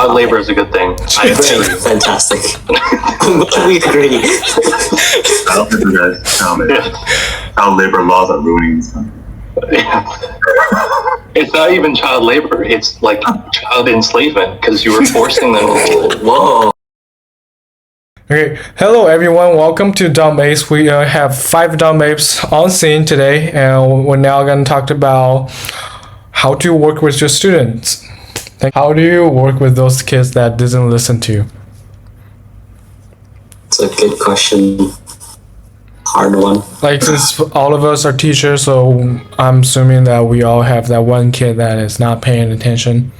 child labor is a good thing. I agree. Great, fantastic. We agree. I don't think you guys tell me child labor laws are ruining this country. It's not even child labor. It's like child enslavement because you were forcing them. Whoa. Okay, hello everyone. Welcome to Dumb Apes. We have 5 Dumb Apes on scene today, and we're now going to talk about how to work with your students. How do you work with those kids that doesn't listen to you? It's a good question. Hard one. Like, since all of us are teachers, so I'm assuming that we all have that one kid that is not paying attention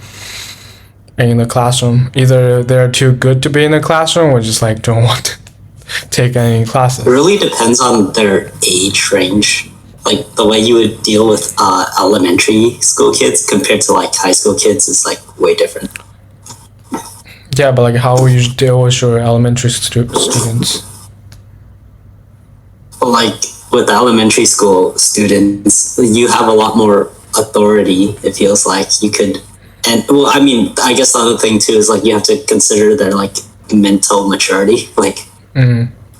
in the classroom. Either they're too good to be in the classroom or just like don't want to take any classes. It really depends on their age range. Like the way you would deal with elementary school kids compared to like high school kids is like way different. Yeah, but like how would you deal with your elementary students? Like with elementary school students, you have a lot more authority. It feels like you could. And well, I mean, I guess the other thing too is like you have to consider their like mental maturity. Like,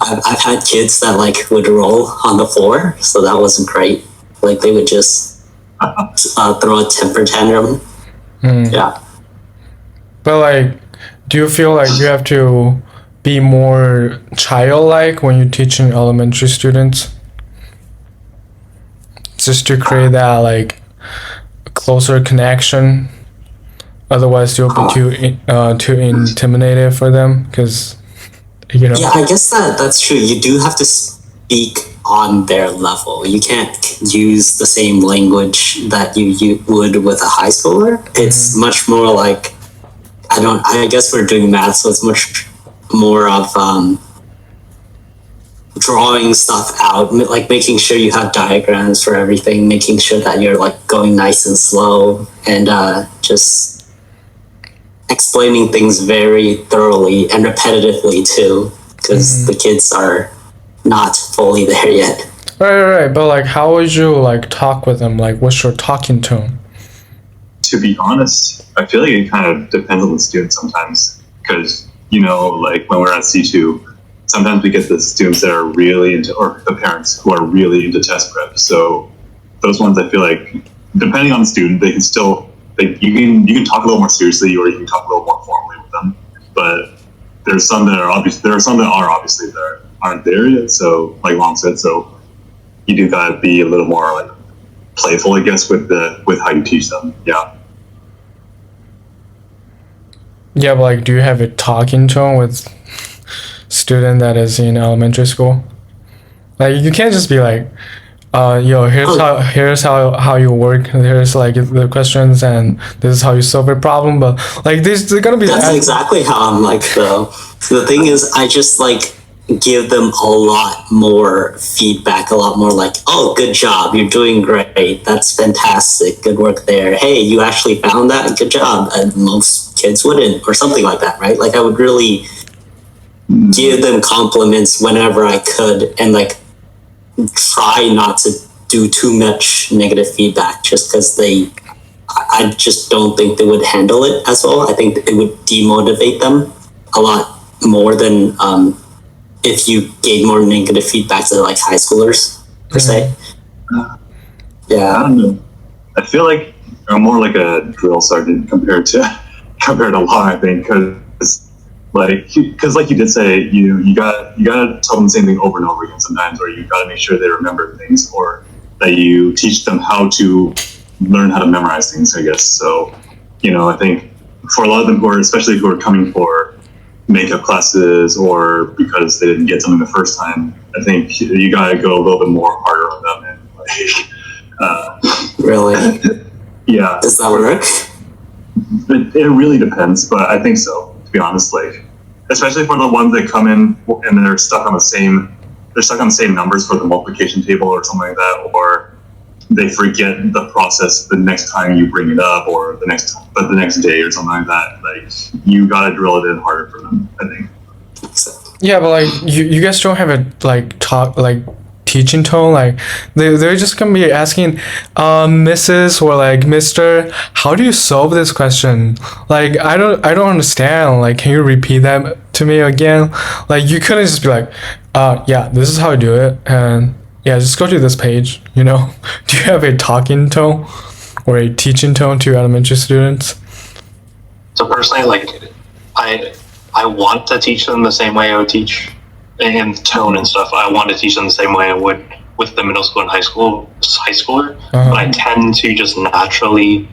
I've had kids that like would roll on the floor, so that wasn't great. Like they would just throw a temper tantrum. Yeah. But like, do you feel like you have to be more childlike when you're teaching elementary students? Just to create that like closer connection. Otherwise, you'll be too intimidated for them because, you know. Yeah, I guess that's true. You do have to speak on their level. You can't use the same language that you would with a high schooler. It's much more like, I guess we're doing math, so it's much more of drawing stuff out, like making sure you have diagrams for everything, making sure that you're like going nice and slow, and just explaining things very thoroughly and repetitively too, because the kids are not fully there yet. Right. But like, how would you like talk with them? Like, what's your talking tone? To be honest, I feel like it kind of depends on the student sometimes, because you know, like when we're at C2, sometimes we get the students that are really into, or the parents who are really into test prep. So those ones, I feel like, depending on the student, they can still. You can talk a little more seriously, or you can talk a little more formally with them. But there's some that are obviously there aren't there yet. So, like Long said, so you do gotta be a little more like playful, I guess, with how you teach them. Yeah. Yeah, but like, do you have a talking tone with student that is in elementary school? Like, you can't just be like, here's how you work. Here's like the questions, and this is how you solve a problem. But like, they're gonna be. That's exactly how I'm like though. The thing is, I just like give them a lot more feedback, a lot more like, oh, good job, you're doing great, that's fantastic, good work there. Hey, you actually found that, good job. And most kids wouldn't, or something like that, right? Like I would really give them compliments whenever I could, and like try not to do too much negative feedback just because I just don't think they would handle it as well. I think it would demotivate them a lot more than if you gave more negative feedback to like high schoolers per se. Yeah. I don't know. I feel like I'm more like a drill sergeant compared to law, I think, because like you did say, you gotta tell them the same thing over and over again sometimes, or you gotta make sure they remember things, or that you teach them how to learn how to memorize things, I guess. So, I think for a lot of them especially who are coming for makeup classes or because they didn't get something the first time, I think you gotta go a little bit more harder on them and like really? Yeah. Does that work? It really depends, but I think so. To be honest, like especially for the ones that come in and they're stuck on the same numbers for the multiplication table or something like that, or they forget the process the next time you bring it up, or the next day or something like that. Like you gotta drill it in harder for them, I think. Yeah, but like you guys don't have a like teaching tone. Like they're just gonna be asking, Mrs. or like Mister, how do you solve this question? Like I don't understand. Like can you repeat that to me again? Like you couldn't just be like, yeah, this is how I do it, and yeah, just go to this page. You know? Do you have a talking tone or a teaching tone to elementary students? So personally, like I want to teach them the same way I would teach in tone and stuff. I want to teach them the same way I would with the middle school and high schooler. But I tend to just naturally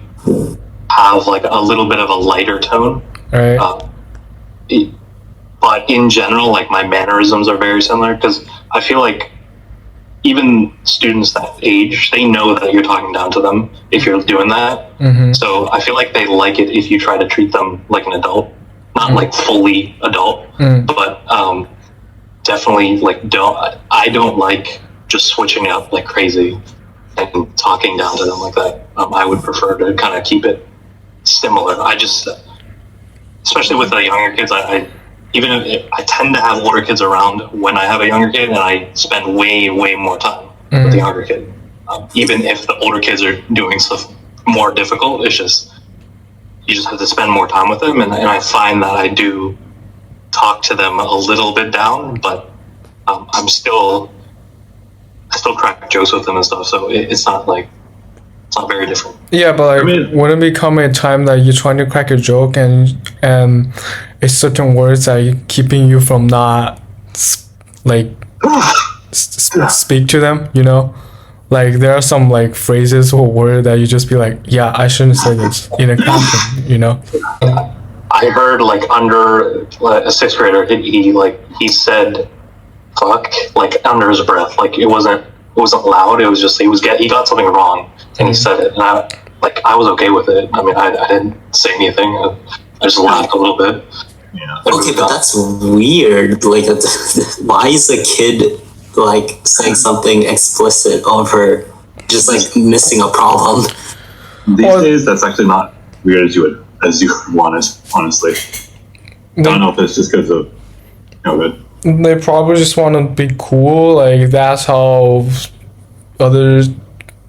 have like a little bit of a lighter tone. Right. But in general, like my mannerisms are very similar because I feel like even students that age, they know that you're talking down to them if you're doing that. So I feel like they like it if you try to treat them like an adult, not like fully adult, but definitely like I don't like just switching up like crazy and talking down to them like that. I would prefer to kind of keep it similar. Especially with the younger kids, I tend to have older kids around when I have a younger kid, and I spend way more time with the younger kid. Even if the older kids are doing stuff more difficult, it's just you just have to spend more time with them, and I find that I do talk to them a little bit down, but I still crack jokes with them and stuff, so it's not very different. Yeah, but like, wouldn't it become a time that you're trying to crack a joke and a certain words are keeping you from not speak to them? You know, like there are some like phrases or words that you just be like, yeah, I shouldn't say this in a classroom. You know. I heard like under a sixth grader, he said "fuck" like under his breath, like it wasn't loud. It was just he got something wrong and he said it, and I was okay with it. I mean, I didn't say anything. I just laughed a little bit. Yeah. Okay, but that's weird. Like, why is a kid like saying something explicit over just like missing a problem? These days, that's actually not weird as you want it. Honestly, I don't know if it's just because of good. They probably just want to be cool. Like that's how other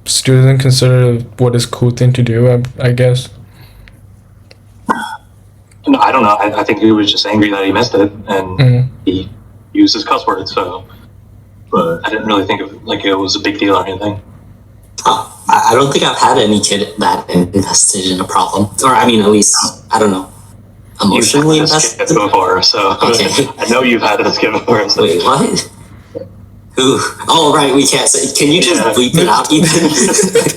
students consider what is cool thing to do. I guess. No, I don't know. I think he was just angry that he missed it, and he used his cuss words. So, but I didn't really think of it like it was a big deal or anything. I don't think I've had any kid that invested in a problem, or I mean, at least I don't know, emotionally invested before. So okay. I know you've had this kid before. So. Wait, what? Who? Oh, right. We can't say. Can you just bleep it out, even?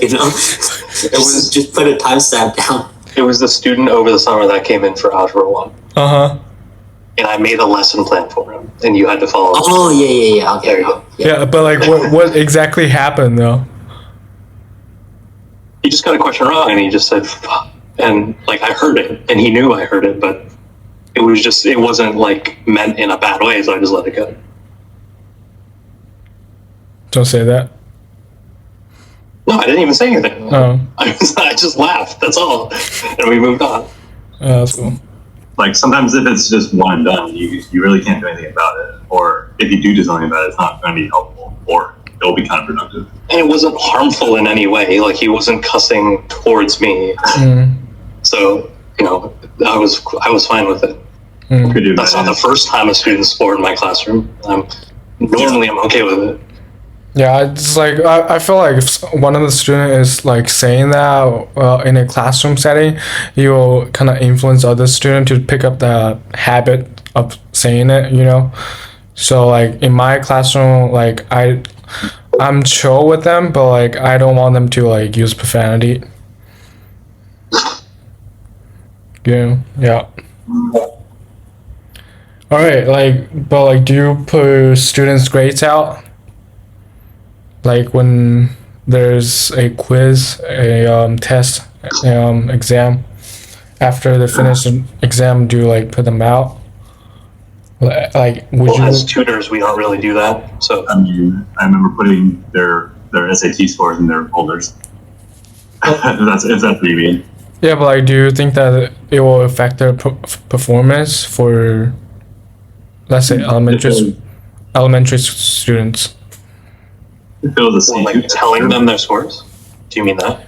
You know, just put a timestamp down. It was the student over the summer that came in for Algebra 1. And I made a lesson plan for him, and you had to follow. Oh, yeah. Okay. There you go. Yeah, but like, what exactly happened though? He just got a question wrong, and he just said, "Fuck." And like I heard it, and he knew I heard it, but it wasn't like meant in a bad way, so I just let it go. Don't say that. No, I didn't even say anything. Oh. I just laughed. That's all, and we moved on. That's cool. Like sometimes if it's just one and done, you really can't do anything about it. Or if you do something about it, it's not going to be helpful, or it'll be counterproductive. And it wasn't harmful in any way. Like he wasn't cussing towards me. So I was fine with it. That's not the first time a student swore in my classroom. Normally I'm okay with it. Yeah, it's like I feel like if one of the students is like saying that in a classroom setting, you will kind of influence other students to pick up the habit of saying it. You know, so like in my classroom, like I'm chill with them, but like I don't want them to like use profanity. Yeah. All right, but do you put students' grades out? Like when there's a quiz, a test, exam, after they finish the exam, do you put them out? As tutors, we don't really do that. So I remember putting their SAT scores in their folders. If that's what you mean. Yeah, but do you think that it will affect their performance for, let's say, elementary students? If it was a Well, C2 like telling them their scores? Do you mean that?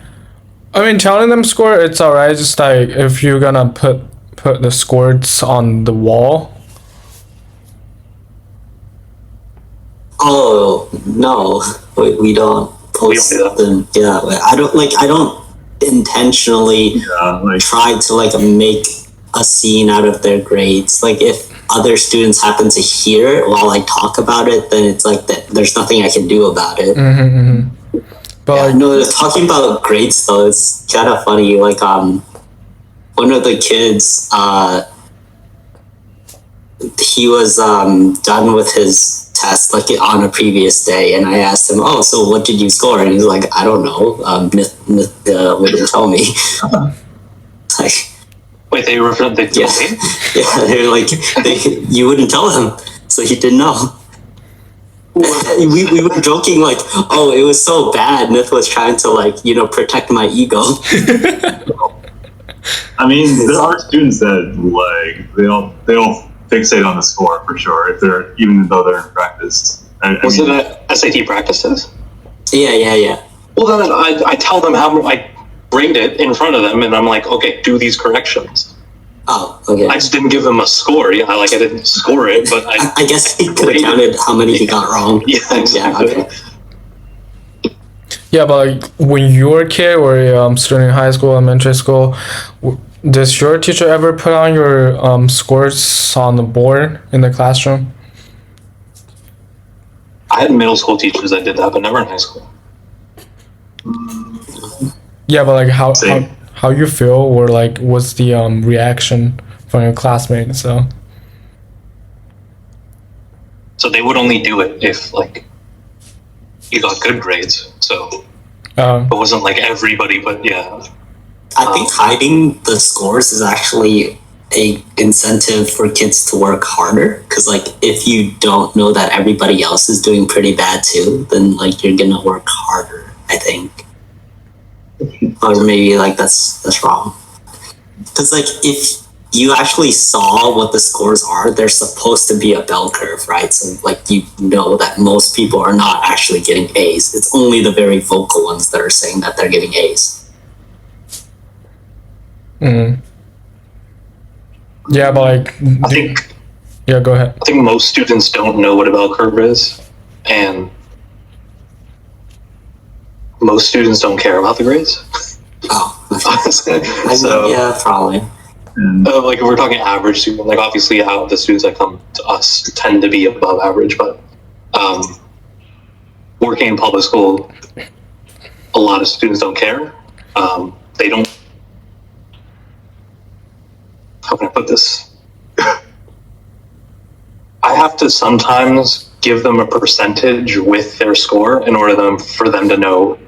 I mean, telling them score, it's alright. Just like if you're gonna put the scores on the wall. Oh no, we don't post We don't them. Yeah, I don't intentionally try to like make a scene out of their grades. Like if other students happen to hear it while I talk about it, then it's like that. There's nothing I can do about it. But Yeah, like, no, talking about grades though, it's kind of funny. Like one of the kids, he was done with his test like on a previous day, and I asked him, "Oh, so what did you score?" And he's like, "I don't know. Wouldn't tell me." Like, Wait, they were from the yeah, they're like, you wouldn't tell him, so he didn't know. we were joking like, oh, it was so bad. Nith was trying to like, protect my ego. I mean, there are students that like they'll fixate on the score for sure if they're even though they're in practice. Was it a SAT practice test? Yeah. Well, then I tell them how I grade it in front of them, and I'm like, okay, do these corrections. Oh, okay. I just didn't give them a score. Yeah, I didn't score it, but I guess he could have counted how many he got wrong. Yeah, exactly. Yeah, okay. yeah, but like when you were a kid or a student in high school, elementary school, does your teacher ever put on your scores on the board in the classroom? I had middle school teachers that did that, but never in high school. Yeah, but like Same. how you feel, or like what's the reaction from your classmates? So they would only do it if like you got good grades. So it wasn't like everybody, but yeah. I think hiding the scores is actually a incentive for kids to work harder, because like if you don't know that everybody else is doing pretty bad too, then like you're gonna work harder, I think. Or maybe like that's wrong, because like if you actually saw what the scores are, they're supposed to be a bell curve, right? So like that most people are not actually getting A's. It's only the very vocal ones that are saying that they're getting A's. Yeah, but like I think yeah, go ahead. I think most students don't know what a bell curve is, and most students don't care about the grades. Oh, So yeah, probably. like if we're talking average student, like obviously the students that come to us tend to be above average, but working in public school, a lot of students don't care. They don't. How can I put this? I have to sometimes give them a percentage with their score in order for them to know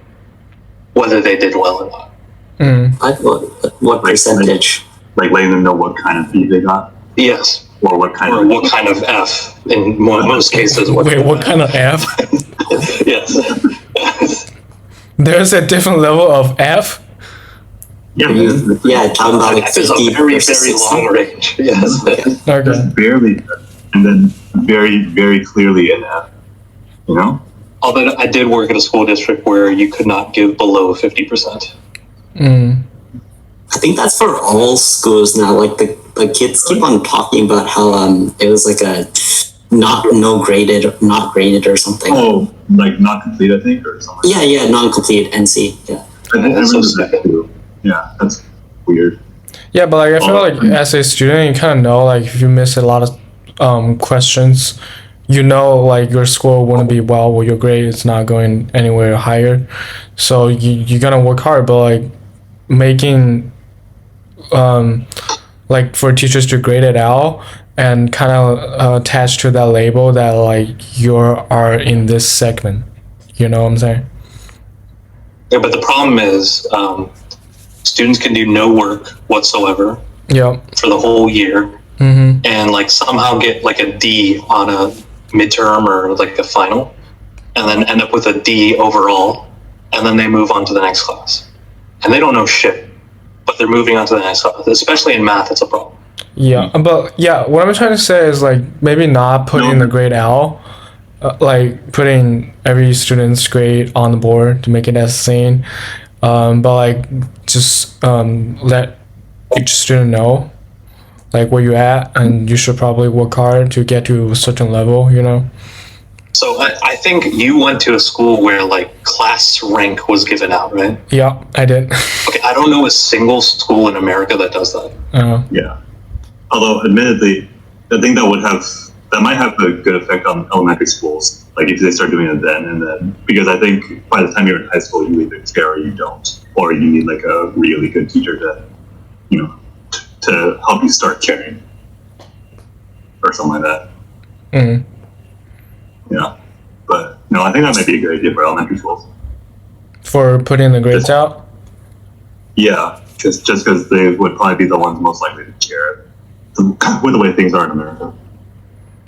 whether they did well or not. What percentage? Like letting them know what kind of fee they got, Yes. or what kind Or of what kind of F in most cases. Wait, what kind of F? Yes. There's a different level of F. yeah, Yeah, talking about like F is a 50 very, versus very 60. long range. Yes. Okay. just barely, and then very very clearly in F. Although I did work at a school district where you could not give below 50%. I think that's for all schools now. Like the kids keep on talking about how it was like a not graded or something. Oh, like not complete, I think, or something. Yeah, non-complete NC. Yeah. That's so that stupid. too. Yeah, that's weird. Yeah, but like I feel like as a student, you kind of know like if you miss a lot of questions, like your score wouldn't be well, or your grade is not going anywhere higher. So you're gonna work hard, but like making like for teachers to grade it out and kind of attach to that label that like you are in this segment. You know what I'm saying? Yeah, but the problem is students can do no work whatsoever Yeah. for the whole year and like somehow get like a D on a midterm or like a final and then end up with a D overall, and then they move on to the next class. And they don't know shit, but they're moving on to the next class. Especially in math, it's a problem. Yeah, but yeah, what I'm trying to say is like maybe not putting the grade out like putting every student's grade on the board to make it as sane, but like just let each student know like where you at, and you should probably work hard to get to a certain level, you know. So I think you went to a school where like class rank was given out, right? Yeah, I did. Okay, I don't know a single school in America that does that. Yeah. Although, admittedly, I think that might have a good effect on elementary schools. Like if they start doing it then and then, because I think by the time you're in high school, you either care or you don't, or you need like a really good teacher to, you know, to help you start caring, or something like that. Mm-hmm. Yeah, but no, I think that might be a good idea for elementary schools. For putting the grades out. Yeah, just because they would probably be the ones most likely to care with the way things are in America.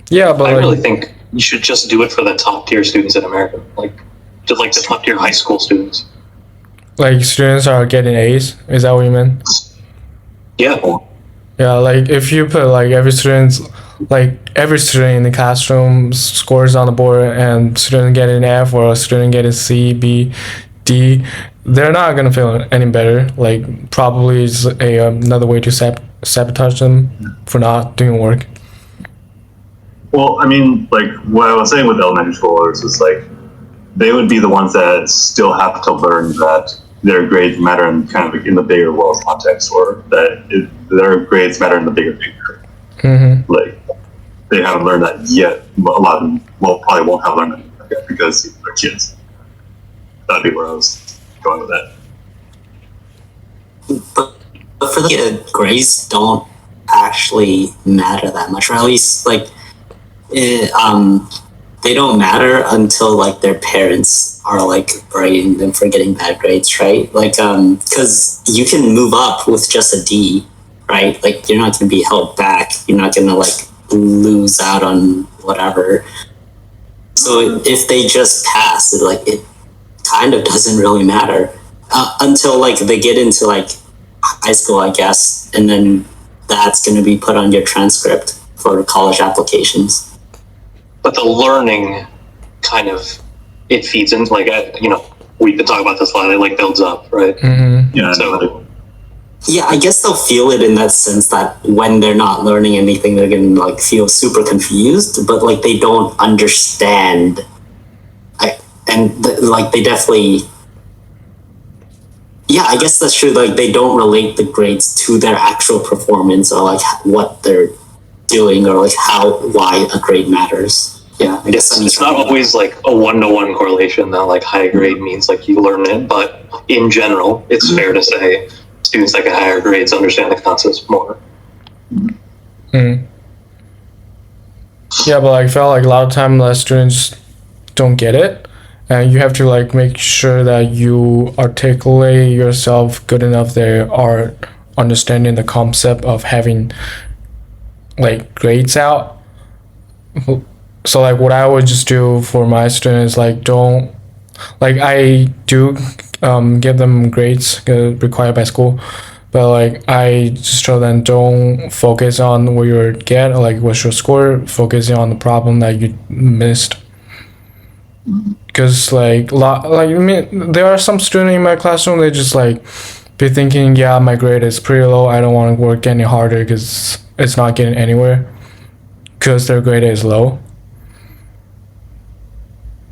Yeah, but I like, really think you should just do it for the top tier students in America, like just like the top tier high school students. like students are getting A's. Is that what you mean? Yeah. Yeah, like if you put like every student in the classroom scores on the board, and student get an F or a student get a C, B, D, they're not gonna feel any better. Like probably is another way to sabotage them for not doing work. Well, I mean, like what I was saying with elementary schoolers is like they would be the ones that still have to learn that their grades matter in kind of in the bigger world context, or that their grades matter in the bigger picture. Mm-hmm. Like they haven't learned that yet. A lot of them probably won't have learned that yet because they're kids. That'd be where I was going with that. But for the kid, grades don't actually matter that much, or at least like they don't matter until like their parents are like berating them for getting bad grades, right? Like because you can move up with just a D, right? Like you're not going to be held back. You're not going to like lose out on whatever. So if they just pass, it kind of doesn't really matter until like they get into like high school, I guess, and then that's going to be put on your transcript for college applications. But the learning kind of, it feeds into like, we've been talking about this a lot, it like builds up, right? Mm-hmm. Yeah. So, yeah, I guess they'll feel it in that sense that when they're not learning anything, they're going to like feel super confused, but like they don't understand. They definitely, yeah, I guess that's true. Like they don't relate the grades to their actual performance or like what they're doing or like why a grade matters. Yeah, I guess it's not always like a 1-to-1 correlation that like high grade means like you learn it, but in general, it's fair to say students that get higher grades understand the concepts more. Mm. Yeah, but like, I felt like a lot of time the students don't get it, and you have to like make sure that you articulate yourself good enough they are understanding the concept of having like grades out. So like what I would just do for my students, like don't, like I do give them grades required by school, but like I just tell them don't focus on what you get, or like what's your score, focusing on the problem that you missed. Because like I mean, there are some students in my classroom, they just like be thinking, yeah, my grade is pretty low, I don't want to work any harder because it's not getting anywhere because their grade is low.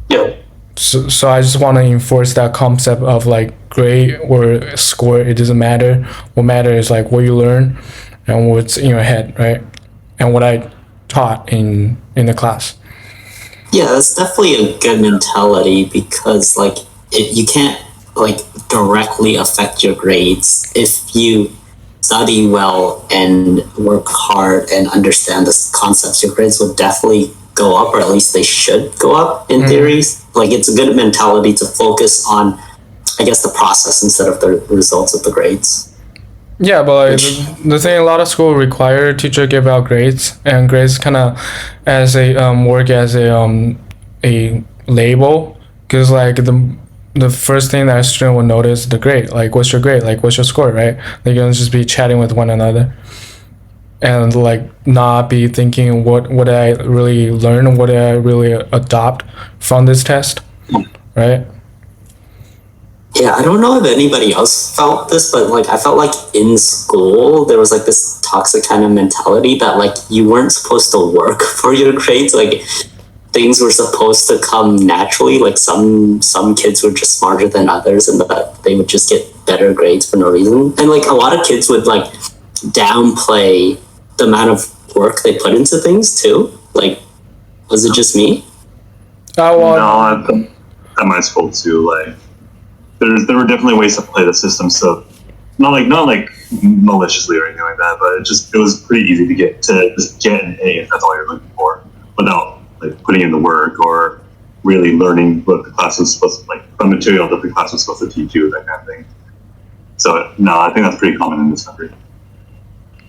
Yeah. So I just want to enforce that concept of like grade or score, it doesn't matter. What matters is like what you learn and what's in your head, right? And what I taught in the class. Yeah, that's definitely a good mentality because like you can't like directly affect your grades. If you study well and work hard and understand the concepts, your grades will definitely go up, or at least they should go up in theories. Like it's a good mentality to focus on, I guess, the process instead of the results of the grades. Yeah, but like the thing, a lot of school require teacher give out grades, and grades kind of as a work as a label, because like the first thing that a student will notice the grade, like what's your grade, like what's your score, right? They're gonna just be chatting with one another. and like not be thinking what did I really learn, what did I really adopt from this test, right? Yeah, I don't know if anybody else felt this, but like I felt like in school there was like this toxic kind of mentality that like you weren't supposed to work for your grades. Like things were supposed to come naturally. Like some kids were just smarter than others, and that they would just get better grades for no reason. And like a lot of kids would like downplay the amount of work they put into things too. Like, was it just me? Oh well, No, at my school too. Like, there were definitely ways to play the system. So not like maliciously or anything like that, but it was pretty easy to just get an A if that's all you're looking for, without like putting in the work or really learning what the class was supposed to, like the material that the class was supposed to teach you, that kind of thing. So no, I think that's pretty common in this country.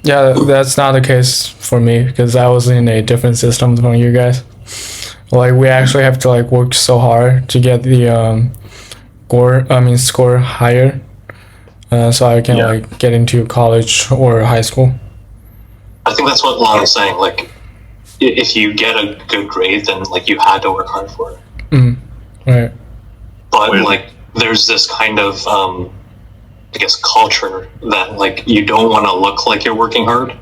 yeah, that's not the case for me because I was in a different system from you guys. Like we actually have to like work so hard to get the score higher, so I can like get into college or high school. I think that's what Lon was saying. Like, if you get a good grade, then like you had to work hard for it. Right. But like, there's this kind of I guess culture that like you don't want to look like you're working hard,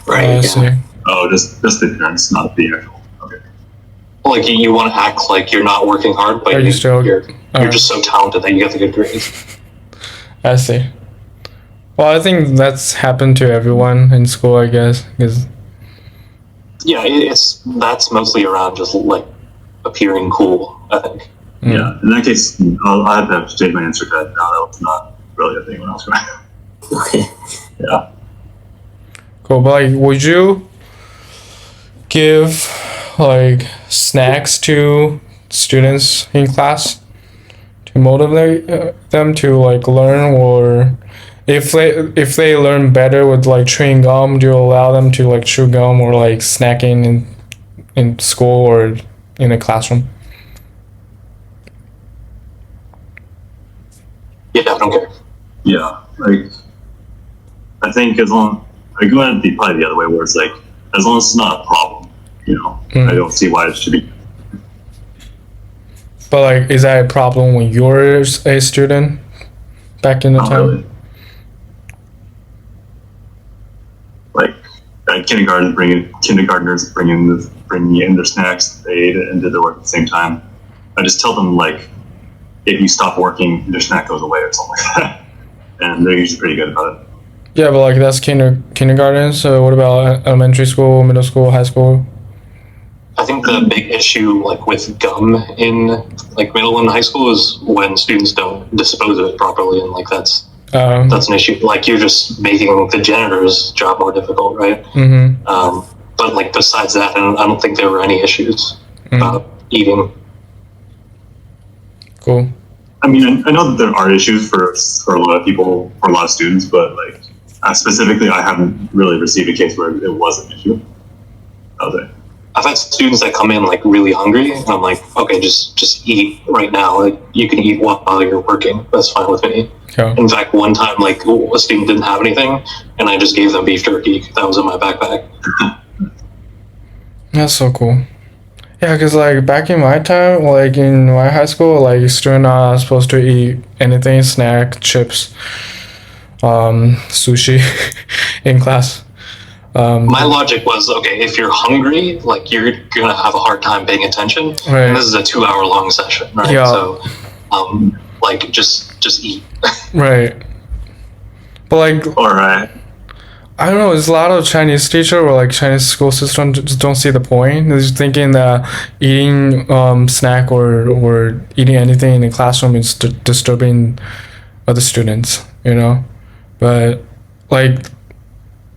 Right. I see. Oh, just the appearance, not the actual. Okay. like you want to act like you're not working hard, but Are you still- you're just so talented that you get the good grades. I see. Well, I think that's happened to everyone in school, I guess. Because Yeah, that's mostly around just like appearing cool, I think. Yeah, in that case, I'll have to change my answer to that. No, that was not really a thing when I was growing up. Okay. Yeah. cool, but like, would you give like snacks to students in class to motivate them to like learn, or if they learn better with like chewing gum, do you allow them to like chew gum or like snacking in school or in a classroom? Yeah, I don't care. Yeah, like I think as long I go ahead and be probably the other way where it's like as long as it's not a problem, I don't see why it should be. But like, is that a problem when you're a student back in the Not time? really. Like kindergartners bring in their snacks, they ate it and did their work at the same time. I just tell them like, if you stop working, your snack goes away or something like that, and they're usually pretty good about it. Yeah, but like that's kindergarten. So what about elementary school, middle school, high school? I think the big issue like with gum in like middle and high school is when students don't dispose of it properly, and like that's an issue. Like you're just making the janitor's job more difficult, right? But like besides that, I don't think there were any issues about eating. Cool. I mean, I know that there are issues for a lot of people, for a lot of students, but like specifically, I haven't really received a case where it was an issue. Okay. I've had students that come in like really hungry, and I'm like, okay, just eat right now. Like you can eat while you're working. That's fine with me. Yeah. In fact, one time, like a student didn't have anything, and I just gave them beef jerky that was in my backpack. That's so cool. Yeah, because like back in my time, like in my high school, like students are not supposed to eat anything, snack, chips, sushi in class. My logic was, okay, if you're hungry, like you're gonna have a hard time paying attention. Right. And this is a 2-hour-long session, right? Yeah. So, like just eat. Right. But like, All right. I don't know, there's a lot of Chinese teacher or like Chinese school system just don't see the point. They're just thinking that eating snack or eating anything in the classroom is disturbing other students, But like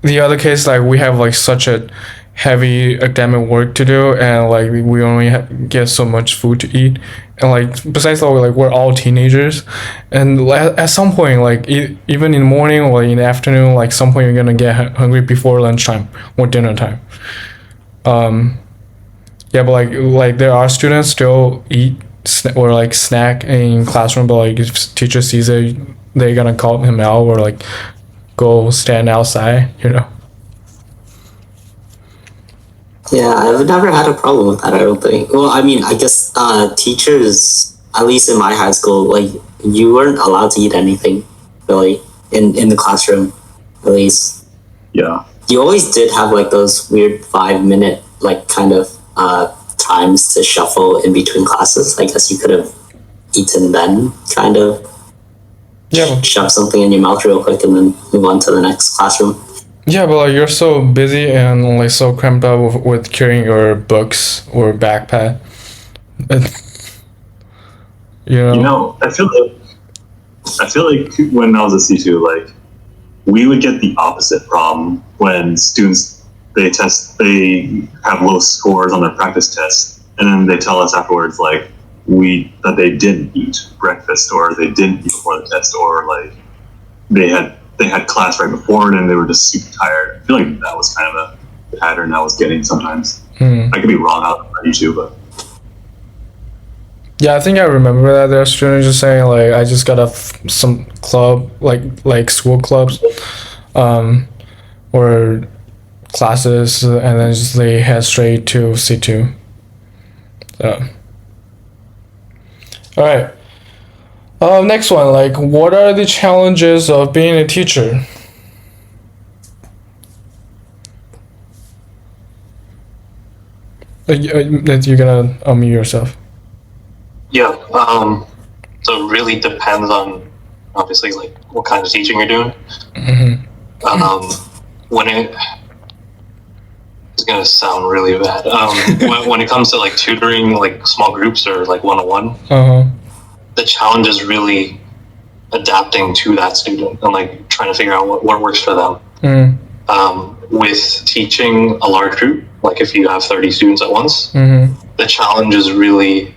the other case, like we have like such a heavy academic work to do, and like we only get so much food to eat, and like besides that, we're all teenagers, and at some point, like even in the morning or in the afternoon, like some point you're gonna get hungry before lunchtime or dinner time. Yeah, but like there are students still eat or like snack in classroom, but like if teacher sees it, they're gonna call him out or like go stand outside. Yeah, I've never had a problem with that, I don't think. Well, I mean, I guess teachers, at least in my high school, like, you weren't allowed to eat anything, really, in the classroom, at least. Yeah. You always did have, like, those weird 5-minute, like, kind of times to shuffle in between classes. I guess you could have eaten then, kind of. Yeah. Shove something in your mouth real quick and then move on to the next classroom. Yeah, but like you're so busy and like so cramped up with carrying your books or backpack. You know, I feel like when I was a C2, like, we would get the opposite problem when students they have low scores on their practice tests, and then they tell us afterwards like that they didn't eat breakfast or they didn't eat before the test, or like they had class right before it and they were just super tired. I feel like that was kind of a pattern I was getting sometimes. I could be wrong out there too, but yeah, I think I remember that there are students just saying like I just got some club like school clubs, or classes, and then just they head straight to C2. So, all right. Next one, like, what are the challenges of being a teacher? That you're gonna unmute yourself. Yeah. So it really depends on obviously like what kind of teaching you're doing. When it's gonna sound really bad. When it comes to like tutoring, like small groups or like one-on-one, the challenge is really adapting to that student and like trying to figure out what works for them. With teaching a large group, like if you have 30 students at once, the challenge is really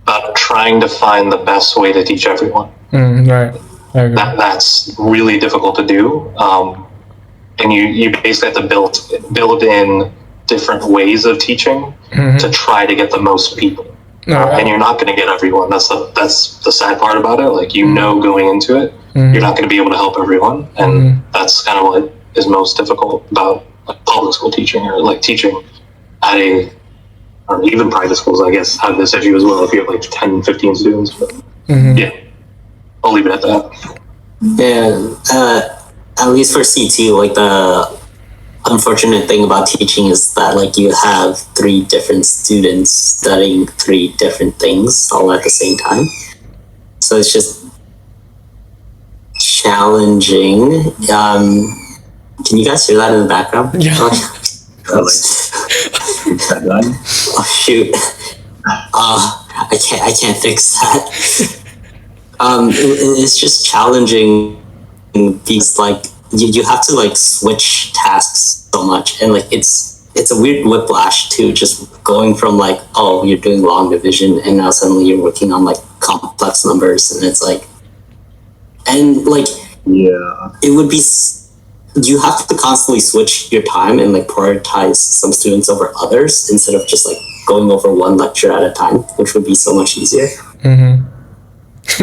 about trying to find the best way to teach everyone. Right. I agree. That's really difficult to do. And you basically have to build in different ways of teaching to try to get the most people. And you're not going to get everyone. That's the sad part about it. Like, going into it, you're not going to be able to help everyone, and that's kind of what is most difficult about like public school teaching or like teaching at or even private schools. I guess have this issue as well if you have like 10, 15 students. But yeah, I'll leave it at that. Yeah, at least for C2, like the unfortunate thing about teaching is that like you have 3 different students studying 3 different things all at the same time. So it's just challenging. Can you guys hear that in the background? Yeah. Oh shoot. I can't fix that. It's just challenging because like you have to like switch tasks so much, and like it's a weird whiplash too, just going from like, oh, you're doing long division and now suddenly you're working on like complex numbers, and it's like, and like, yeah, it would be, you have to constantly switch your time and like prioritize some students over others instead of just like going over one lecture at a time, which would be so much easier. I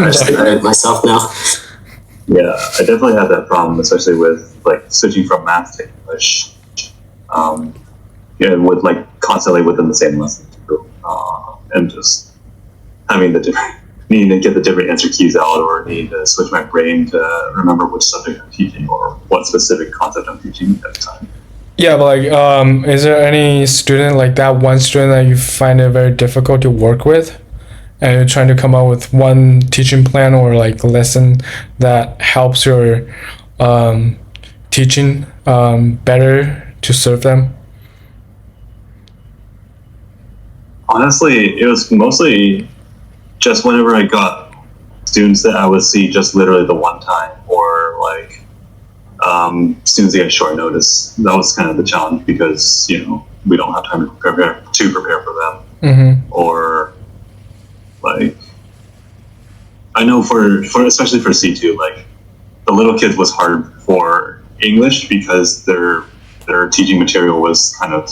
just hurt myself now. Yeah, I definitely had that problem, especially with like switching from math to English. With like constantly within the same lesson, and just having needing to get the different answer keys out, or needing to switch my brain to remember which subject I'm teaching or what specific concept I'm teaching at the time. Yeah, but like, is there any student like that one student that you find it very difficult to work with? And you're trying to come up with one teaching plan or like lesson that helps your teaching better to serve them? Honestly, it was mostly just whenever I got students that I would see just literally the one time, or like students that get short notice. That was kind of the challenge because we don't have time to prepare for them, or like, I know for especially for C2, like the little kids was hard for English because their teaching material was kind of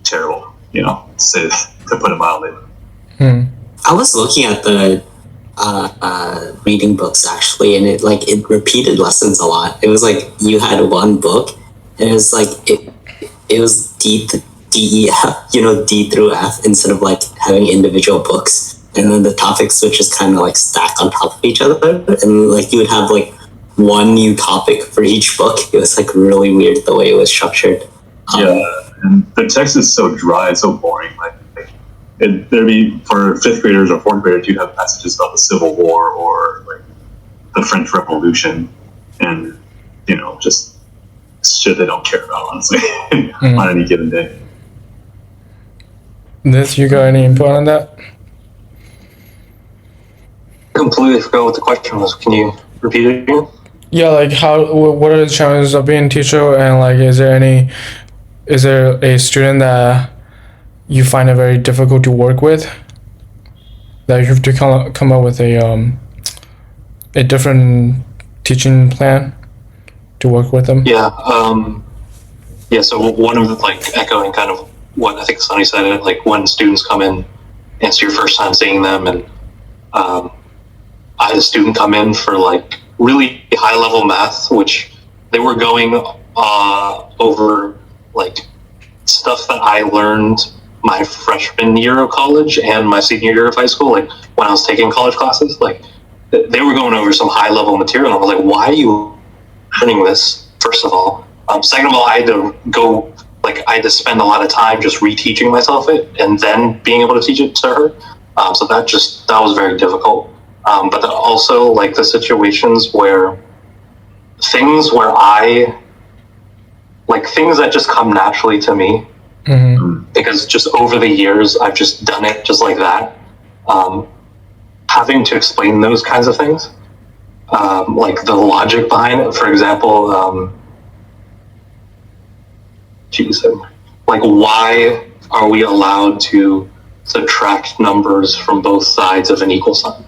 terrible, to put it mildly. I was looking at the reading books actually, and it repeated lessons a lot. It was like you had one book it was like it was D-E-F, D through F instead of like having individual books. And then the topics would just kind of like stack on top of each other. And like you would have like one new topic for each book. It was like really weird the way it was structured. And the text is so dry, so boring. Like there'd be, for fifth graders or fourth graders, you'd have passages about the Civil War or like the French Revolution, and just shit they don't care about, honestly, on any given day. This, you got any input on that? I completely forgot what the question was. Can you repeat it again? Yeah, like what are the challenges of being a teacher, and like is there a student that you find it very difficult to work with, that you have to come up with a different teaching plan to work with them? So one of the, like, echoing kind of what I think Sonny said, like when students come in, it's your first time seeing them, and I had a student come in for like really high level math, which they were going over like stuff that I learned my freshman year of college and my senior year of high school, like when I was taking college classes. Like they were going over some high level material, and I was like, why are you learning this, first of all? Second of all, I had to spend a lot of time just reteaching myself it and then being able to teach it to her. So that was very difficult. But also like the situations where things that just come naturally to me, because just over the years I've just done it just like that. Having to explain those kinds of things, like the logic behind it. For example, like why are we allowed to subtract numbers from both sides of an equal sign?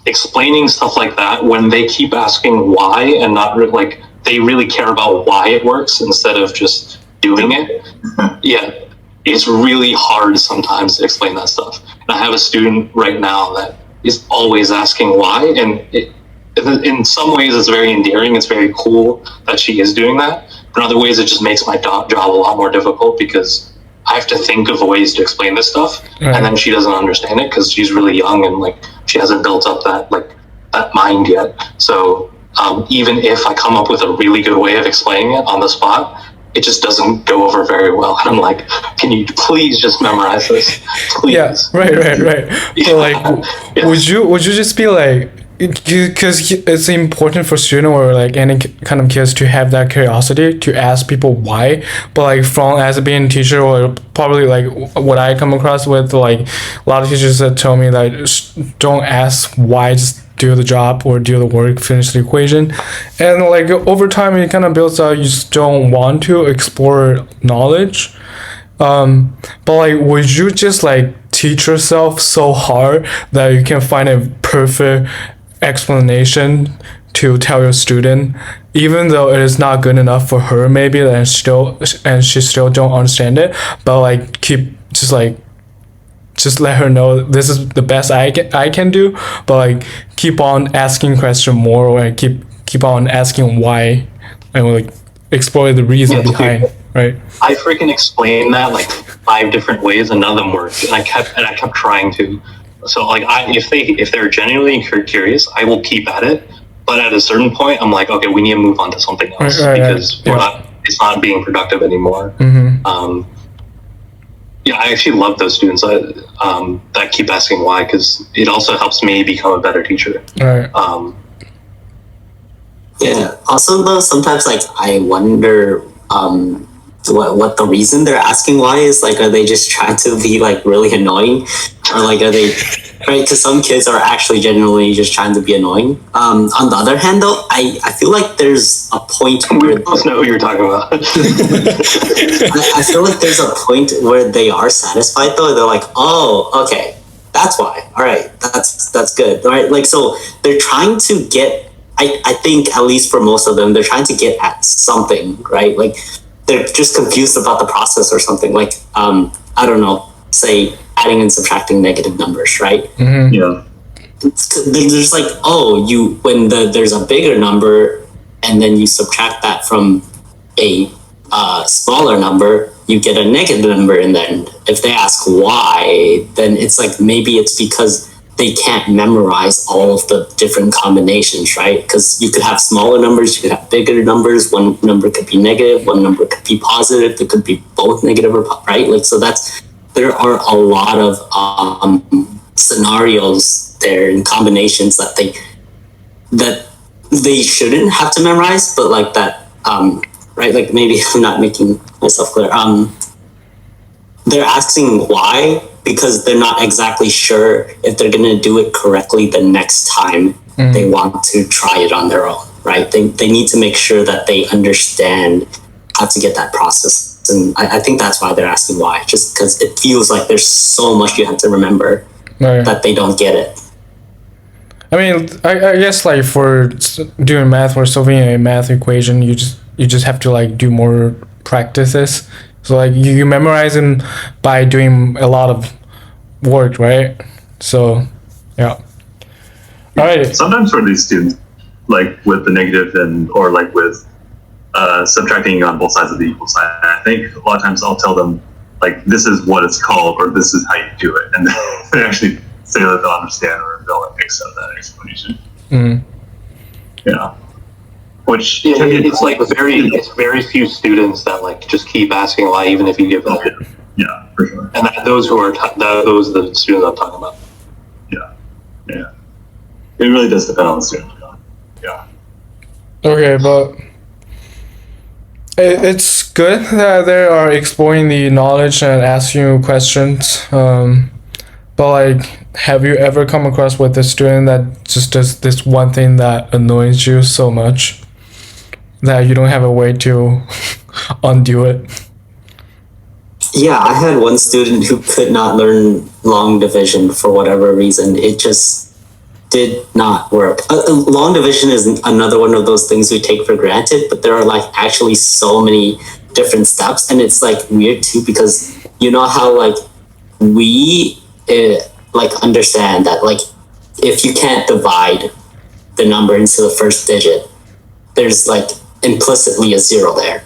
Explaining stuff like that when they keep asking why and not like they really care about why it works instead of just doing it. It's really hard sometimes to explain that stuff. And I have a student right now that is always asking why, and in some ways it's very endearing, it's very cool that she is doing that. But in other ways it just makes my job a lot more difficult because I have to think of ways to explain this stuff, and then she doesn't understand it because she's really young and like she hasn't built up that mind yet. So even if I come up with a really good way of explaining it on the spot, it just doesn't go over very well. And I'm like, can you please just memorize this? Please. Yeah, right. Yeah. But like, would you just be like, because it's important for student or like any kind of kids to have that curiosity to ask people why, but like from as being a teacher or probably like what I come across with, like a lot of teachers that tell me that don't ask why, just do the job or do the work, finish the equation, and like over time it kind of builds out, you just don't want to explore knowledge. But like, would you just like teach yourself so hard that you can find a perfect explanation to tell your student, even though it is not good enough for her maybe, and she still don't understand it, but like just let her know this is the best I can do, but like keep on asking question more, or keep on asking why, and like explore the reason behind, right? I freaking explained that like 5 different ways and none of them worked, and I kept trying to. So like if they're genuinely curious, I will keep at it. But at a certain point, I'm like, okay, we need to move on to something else because it's not being productive anymore. I actually love those students that keep asking why, because it also helps me become a better teacher. Also though, sometimes like I wonder what the reason they're asking why is. Like, are they just trying to be like really annoying, or like are they right? Because some kids are actually genuinely just trying to be annoying. On the other hand though, I feel like there's a point where we both know who you're talking about. I feel like there's a point where they are satisfied though. They're like, oh, okay, that's why. All right, that's good. All right, like, so they're trying to get. I think at least for most of them, they're trying to get at something, right? Like they're just confused about the process or something. Like I don't know, say adding and subtracting negative numbers, right? Yeah. There's like, oh, when there's a bigger number, and then you subtract that from a smaller number, you get a negative number in the end. If they ask why, then it's like maybe it's because they can't memorize all of the different combinations, right? Because you could have smaller numbers, you could have bigger numbers. One number could be negative, one number could be positive. It could be both negative or right. Like so, there are a lot of scenarios there and combinations that they shouldn't have to memorize, but like that. Right, like maybe I'm not making myself clear. They're asking why because they're not exactly sure if they're going to do it correctly the next time they want to try it on their own, right? They need to make sure that they understand how to get that process. And I think that's why they're asking why, just because it feels like there's so much you have to remember that they don't get it. I mean, I guess like for doing math or solving a math equation, you just have to like do more practices. So like you memorize them by doing a lot of work, right? So yeah. All right. Sometimes for these students, like with the negative or like with subtracting on both sides of the equal sign, I think a lot of times I'll tell them like this is what it's called or this is how you do it, and they actually say that they'll understand or they'll accept that explanation. Yeah. Which it's like very few students that like just keep asking why, even if you give them. Yeah, for sure. And those are the students I'm talking about. Yeah. It really does depend on the student. Yeah. Okay, but it's good that they are exploring the knowledge and asking you questions. But like, have you ever come across with a student that just does this one thing that annoys you so much that you don't have a way to undo it? Yeah, I had one student who could not learn long division for whatever reason. It just did not work. Long division is another one of those things we take for granted, but there are like actually so many different steps, and it's like weird too because you know how like we like understand that like if you can't divide the number into the first digit, there's like implicitly a zero there.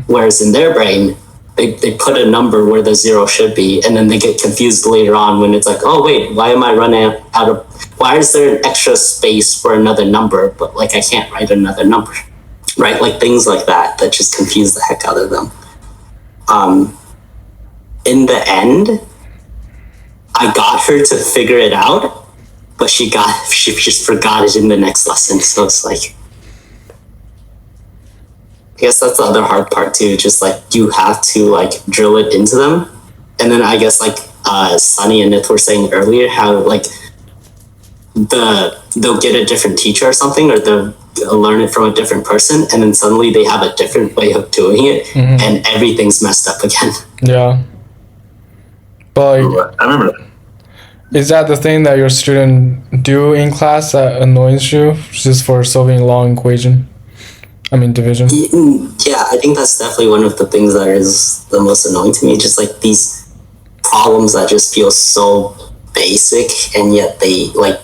Whereas in their brain, they put a number where the zero should be, and then they get confused later on when it's like, oh wait, why am I running out of, why is there an extra space for another number, but like I can't write another number, right? Like things like that just confuse the heck out of them. In the end, I got her to figure it out, but she just forgot it in the next lesson. So it's like, I guess that's the other hard part too. Just like you have to like drill it into them, and then I guess like Sunny and Nith were saying earlier, how like they'll get a different teacher or something, or they'll learn it from a different person, and then suddenly they have a different way of doing it, and everything's messed up again. Yeah, but like, I remember that. Is that the thing that your student do in class that annoys you, just for solving a long equation? I mean, division. Yeah, I think that's definitely one of the things that is the most annoying to me. Just like these problems that just feel so basic, and yet they like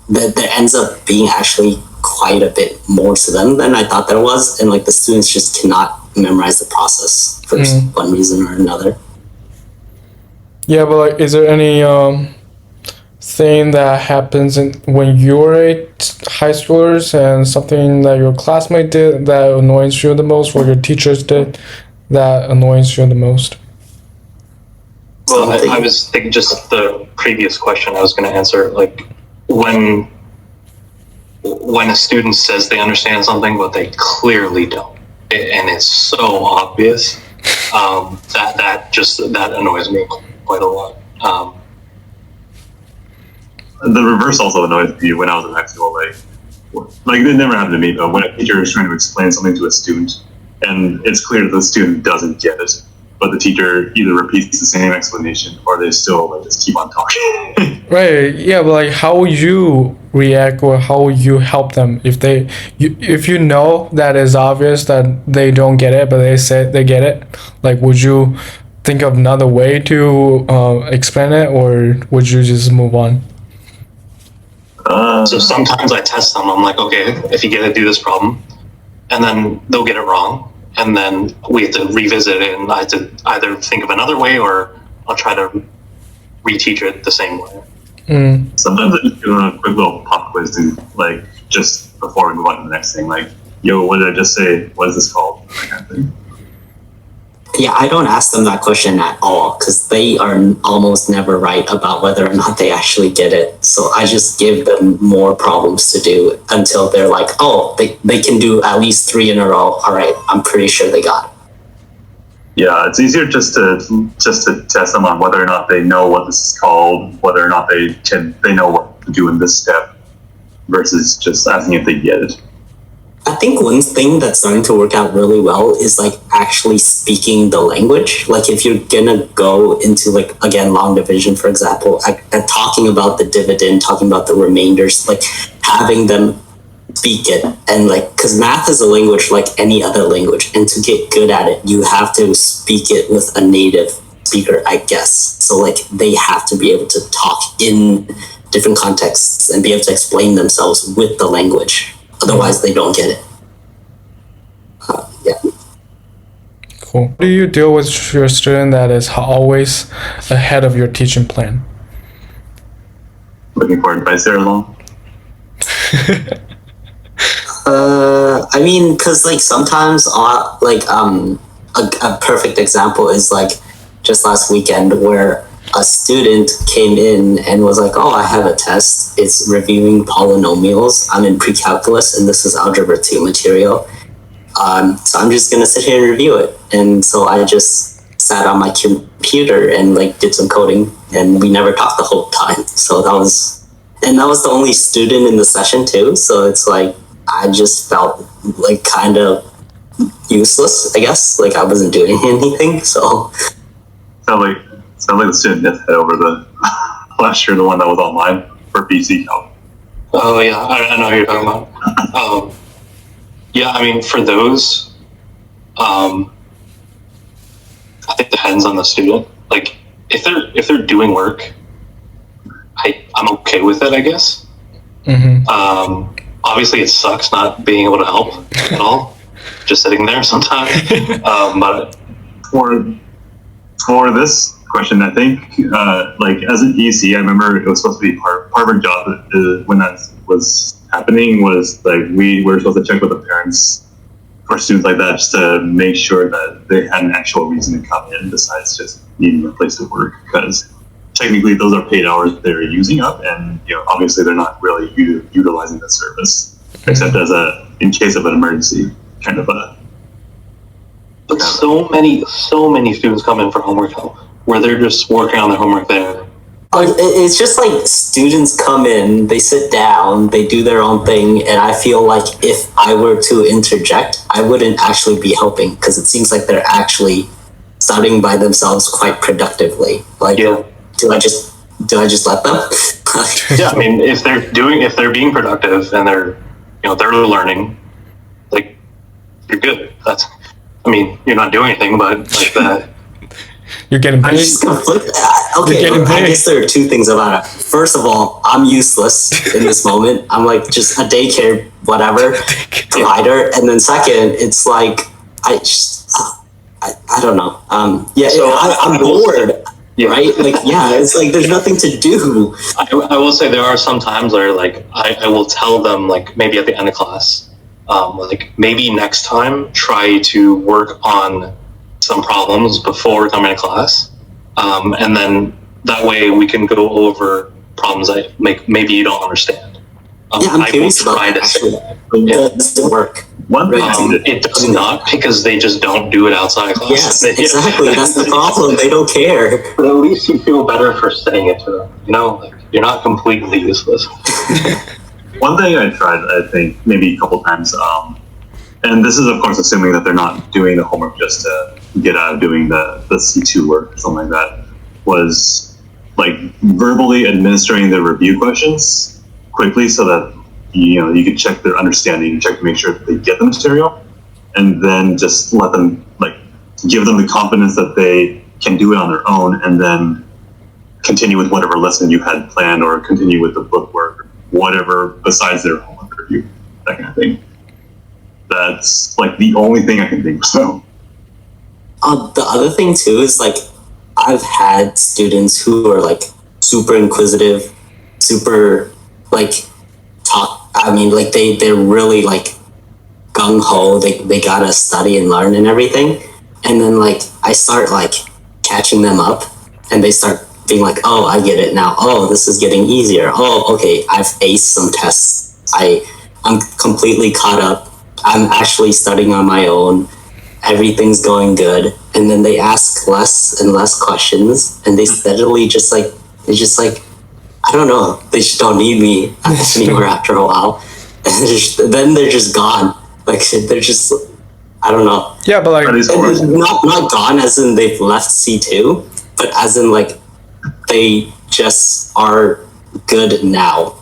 that there ends up being actually quite a bit more to them than I thought there was, and like the students just cannot memorize the process for one reason or another. Yeah, but like, is there any thing that happens when you're high schoolers, and something that your classmate did that annoys you the most, or your teachers did that annoys you the most? Well, I was thinking just the previous question I was going to answer, like when a student says they understand something but they clearly don't, and it's so obvious, that annoys me quite a lot. The reverse also annoys me when I was in high school. Like it never happened to me, but when a teacher is trying to explain something to a student, and it's clear that the student doesn't get it, but the teacher either repeats the same explanation or they still like just keep on talking. Right. Yeah, but like, how would you react, or how would you help them if you know that it's obvious that they don't get it, but they say they get it? Like, would you think of another way to explain it, or would you just move on? So sometimes I test them. I'm like, okay, if you get to do this problem, and then they'll get it wrong, and then we have to revisit it, and I have to either think of another way or I'll try to reteach it the same way. Sometimes I just do a quick little pop quiz to like just before we move on to the next thing, like, yo, what did I just say? What is this called? That kind of thing. Yeah, I don't ask them that question at all because they are almost never right about whether or not they actually get it. So I just give them more problems to do until they're like, oh, they can do at least 3 in a row. All right, I'm pretty sure they got it. Yeah, it's easier just to test them on whether or not they know what this is called, whether or not they know what to do in this step, versus just asking if they get it. I think one thing that's starting to work out really well is like actually speaking the language. Like if you're gonna go into like, again, long division, for example, talking about the dividend, talking about the remainders, like having them speak it. And like, cause math is a language like any other language. And to get good at it, you have to speak it with a native speaker, I guess. So like they have to be able to talk in different contexts and be able to explain themselves with the language. Otherwise, they don't get it. Yeah. Cool. How do you deal with your student that is always ahead of your teaching plan? Looking for advice there, along. I mean, cause like sometimes, a perfect example is like just last weekend where a student came in and was like, oh, I have a test. It's reviewing polynomials. I'm in pre-calculus and this is algebra 2 material. So I'm just going to sit here and review it. And so I just sat on my computer and like did some coding and we never talked the whole time. So that was the only student in the session too. So it's like, I just felt like kind of useless, I guess. Like I wasn't doing anything. So. Sounds like the student did head over the last year, the one that was online for BC Calc. Oh yeah, I know who you're talking about. Yeah, I mean for those, I think it depends on the student. Like if they're doing work, I'm okay with it, I guess. Obviously, it sucks not being able to help at all, just sitting there sometimes. But for this question, I think like as an EC, I remember it was supposed to be part of our job when that was happening was like we were supposed to check with the parents for students like that just to make sure that they had an actual reason to come in besides just needing a place to work, because technically those are paid hours they're using up, and obviously they're not really utilizing the service except as in case of an emergency kind of a. But so many students come in for homework help where they're just working on their homework there. It's just like students come in, they sit down, they do their own thing, and I feel like if I were to interject, I wouldn't actually be helping because it seems like they're actually studying by themselves quite productively. Like, yeah. do I just let them? Yeah, I mean, if they're being productive and they're learning, like you're good. You're not doing anything, but like that. You're getting paid. I'm just gonna flip that. Okay, I guess there are two things about it. First of all, I'm useless in this moment. I'm like just a daycare whatever provider, and then second, it's like I don't know. I'm bored. Yeah. Right? Like, yeah, it's like there's nothing to do. I will say there are some times where like I will tell them like maybe at the end of class, like maybe next time try to work on some problems before coming to class, and then that way we can go over problems that maybe you don't understand. I'm curious about that, actually. Does it work? It does not, because they just don't do it outside of class. Yes, exactly. That's the problem. They don't care. But at least you feel better for saying it to them. Like you're not completely useless. One thing I tried, I think, maybe a couple times, and this is of course assuming that they're not doing the homework just to get out of doing the C2 work or something like that, was like verbally administering the review questions quickly so that you could check their understanding, check to make sure that they get the material, and then just let them give them the confidence that they can do it on their own, and then continue with whatever lesson you had planned, or continue with the book work, or whatever besides their homework review, that kind of thing. That's like the only thing I can think of. So The other thing too is like I've had students who are like super inquisitive, super like talk. I mean, like they're really like gung ho. They gotta study and learn and everything. And then like I start like catching them up, and they start being like, "Oh, I get it now. Oh, this is getting easier. Oh, okay, I've aced some tests. I'm completely caught up. I'm actually studying on my own. Everything's going good." And then they ask less and less questions, and they steadily just like I don't know, they just don't need me anymore after a while. And then they're just gone. Like they're just, I don't know. Yeah, but like Not gone as in they've left C2, but as in like they just are good now.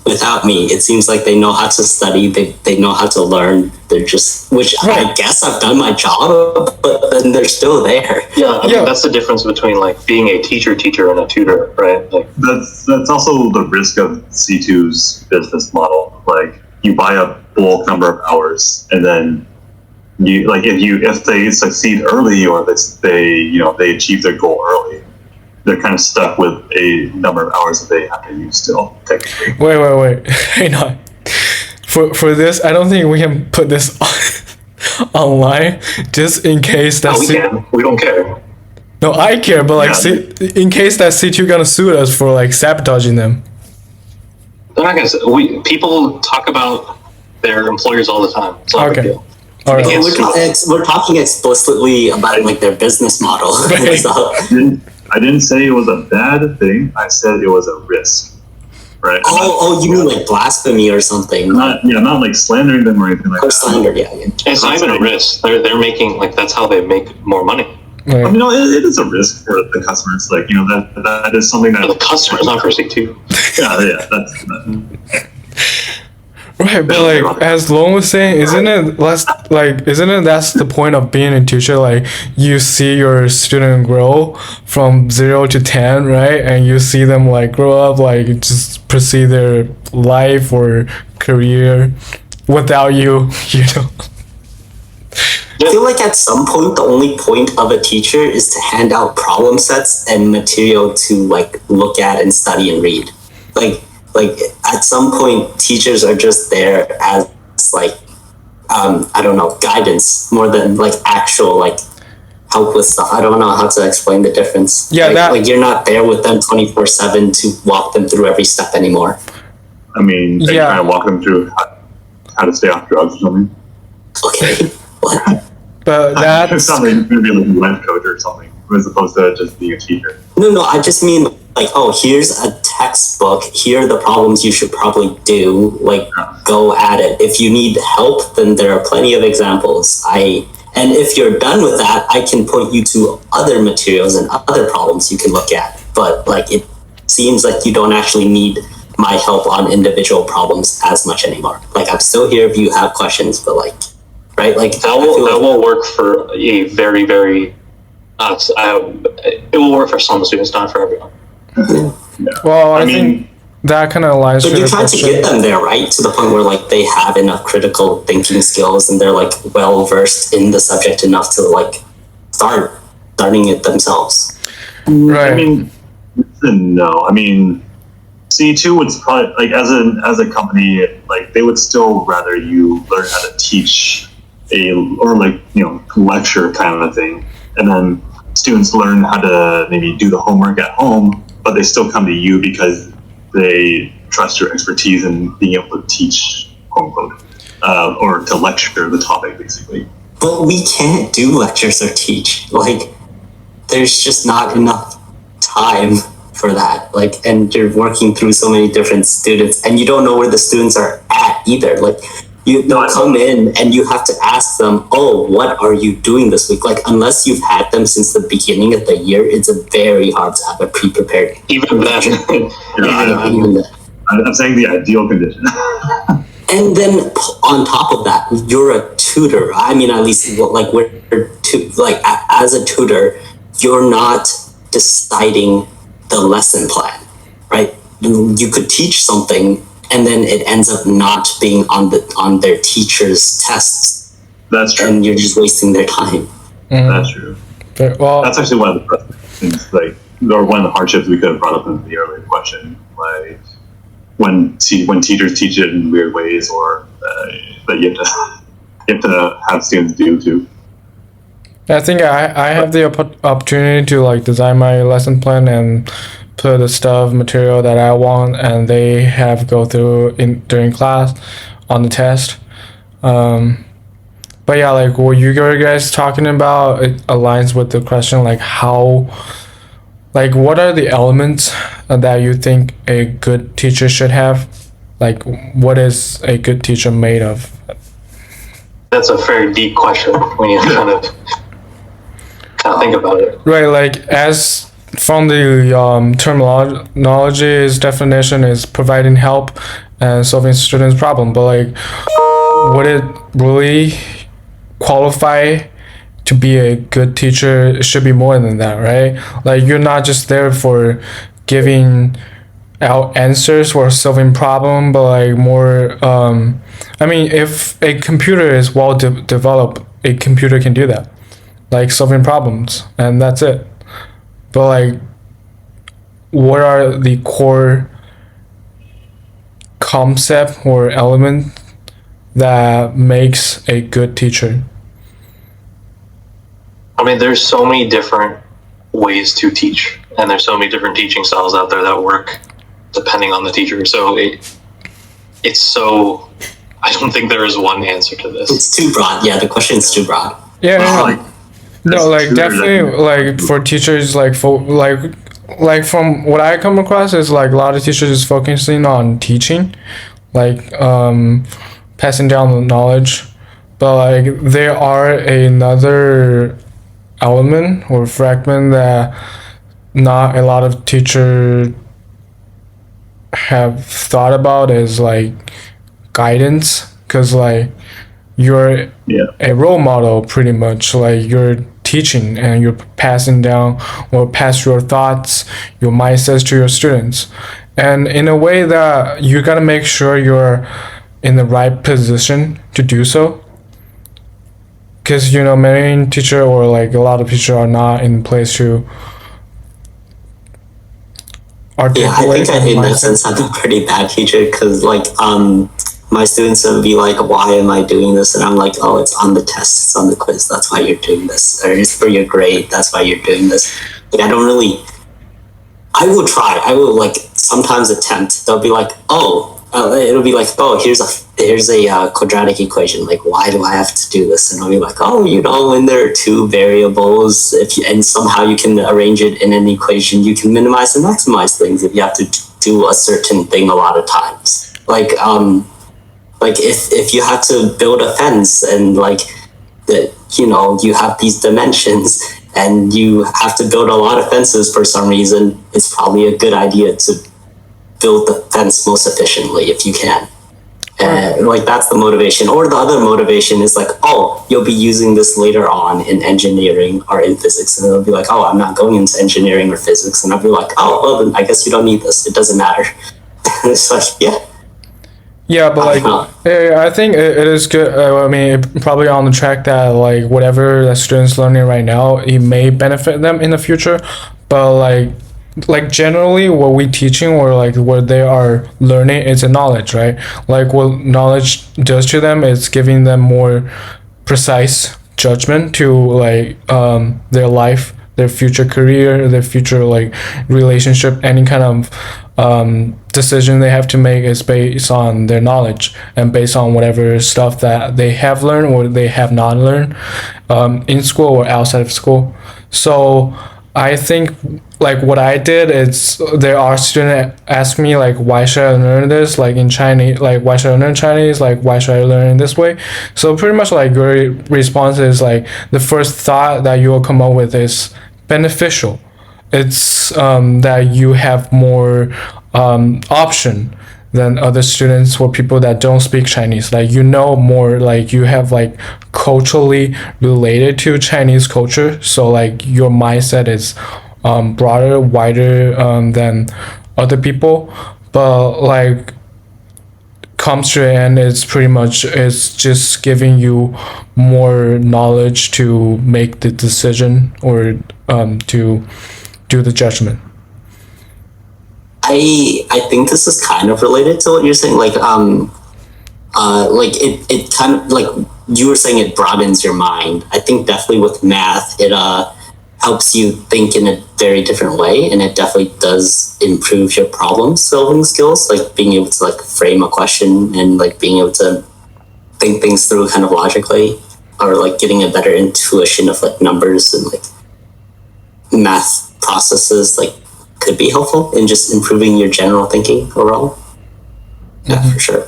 Without me, it seems like they know how to study, they know how to learn. They're just, which I guess I've done my job, but then they're still there. Yeah, I mean, that's the difference between like being a teacher and a tutor, right? Like that's also the risk of C2's business model. Like you buy a bulk number of hours, and then you like if they succeed early, or they achieve their goal early, they're kind of stuck with a number of hours that they have to use still, technically. Wait. Hang on. For this, I don't think we can put this online, just in case that. No, we can. We don't care. No, I care, but like, in case that C2 gonna sue us for like sabotaging them. They're not gonna. People talk about their employers all the time. It's not a big deal. All right. We're talking explicitly about like their business model. So, I didn't say it was a bad thing. I said it was a risk, right? you mean like blasphemy or something? Not like slandering them or anything like that. Slander, yeah. It's not even a risk. They're making like that's how they make more money. Right. I mean, it is a risk for the customers. Like that is something that For the customers, not for C2. yeah. That's. Right, but like as Lone was saying, isn't it that's the point of being a teacher? Like you see your student grow from 0 to 10, right? And you see them like grow up, like just proceed their life or career without you, you know. I feel like at some point the only point of a teacher is to hand out problem sets and material to like look at and study and read. Like at some point, teachers are just there as like, I don't know, guidance more than like actual like help with stuff. I don't know how to explain the difference. Yeah, like you're not there with them 24/7 to walk them through every step anymore. I mean, they try to walk them through how to stay off drugs or something. Okay, what? But that's it's not like you're gonna be like a life coach or something, as opposed to just being a teacher. No, I just mean like, oh, here's a textbook. Here are the problems you should probably do. Like, go at it. If you need help, then there are plenty of examples. And if you're done with that, I can point you to other materials and other problems you can look at. But like, it seems like you don't actually need my help on individual problems as much anymore. Like, I'm still here if you have questions, but like, right? Like that will work for a very, very. It will work for some students, not for everyone. well, I think that kind of aligns. But you're trying to get them there, right? To the point where like they have enough critical thinking skills and they're like well versed in the subject enough to like start learning it themselves. Right. I mean, no. I mean, C2 would probably like as a company, like they would still rather you learn how to teach lecture kind of a thing, and then students learn how to maybe do the homework at home, but they still come to you because they trust your expertise in being able to teach, quote unquote, or to lecture the topic, basically. But we can't do lectures or teach. Like, there's just not enough time for that. Like, and you're working through so many different students, and you don't know where the students are at either. Like, they'll come in and you have to ask them, oh, what are you doing this week? Like, unless you've had them since the beginning of the year, it's very hard to have a pre-prepared. Even then. I'm saying the ideal condition. And then on top of that, you're a tutor. I mean, at least as a tutor, you're not deciding the lesson plan, right? You could teach something and then it ends up not being on their teacher's tests, That's true. and you're just wasting their time. That's true. Well, That's actually one of the things, like, or one of the hardships we could have brought up in the earlier question, like when teachers teach it in weird ways, or that you have to have students do too. I think I have the opportunity to like design my lesson plan and put the stuff material that I want, and they have go through during class on the test. But yeah, like what you guys talking about, it aligns with the question, like how, like what are the elements that you think a good teacher should have? Like what is a good teacher made of? That's a very deep question when you kind of think about it. Right, like as from the terminology's definition is providing help and solving students' problem, but like would it really qualify to be a good teacher? It should be more than that, right? Like you're not just there for giving out answers or solving problem, but like more I mean, if a computer is well developed, a computer can do that, like solving problems, and that's it. But like what are the core concept or element that makes a good teacher? I mean, there's so many different ways to teach, and there's so many different teaching styles out there that work depending on the teacher. So it's so, I don't think there is one answer to this. It's too broad. Yeah, the question is too broad. Yeah, no, like tutors definitely, like for teachers, like for like from what I come across is like a lot of teachers is focusing on teaching, like passing down the knowledge, but like there are another element or fragment that not a lot of teachers have thought about, is like guidance, because like you're a role model pretty much, like you're teaching and you're passing down or pass your thoughts, your mindsets to your students, and in a way that you got to make sure you're in the right position to do so, because you know many teacher or like a lot of teachers are not in place to articulate. Yeah, I think in that sense I'm a pretty bad teacher, because like my students would be like, why am I doing this? And I'm like, oh, it's on the test, it's on the quiz, that's why you're doing this, or it's for your grade, that's why you're doing this. Like I will like sometimes attempt. They'll be like, it'll be like, oh, here's a quadratic equation, like why do I have to do this? And I'll be like, oh, you know, when there are two variables, and somehow you can arrange it in an equation, you can minimize and maximize things if you have to do a certain thing a lot of times. Like if you have to build a fence, and like that, you know, you have these dimensions and you have to build a lot of fences for some reason, it's probably a good idea to build the fence most efficiently if you can. Like that's the motivation. Or the other motivation is like, oh, you'll be using this later on in engineering or in physics, and they'll be like, oh, I'm not going into engineering or physics, and I'll be like, oh, well then I guess you don't need this, it doesn't matter. It's like, yeah, but like, I think it is good. I mean, probably on the track that like whatever the students learning right now, it may benefit them in the future. But like generally, what we teaching or like what they are learning is a knowledge, right? Like what knowledge does to them is giving them more precise judgment to like their life, their future career, their future like relationship, any kind of decision they have to make is based on their knowledge and based on whatever stuff that they have learned or they have not learned in school or outside of school. So I think like what I did is, there are students ask me like, why should I learn this, like in Chinese, like why should I learn Chinese, like why should I learn in this way? So pretty much like your response is like, the first thought that you will come up with is beneficial. It's that you have more option than other students or people that don't speak Chinese. Like you know more, like you have like culturally related to Chinese culture, so like your mindset is broader, wider than other people. But like comes to an end, it's just giving you more knowledge to make the decision or to do the judgment. I think this is kind of related to what you're saying. Like it kind of like you were saying, it broadens your mind. I think definitely with math, it helps you think in a very different way, and it definitely does improve your problem solving skills, like being able to like frame a question and like being able to think things through kind of logically, or like getting a better intuition of like numbers and like math processes, like could be helpful in just improving your general thinking overall. Yeah, for sure.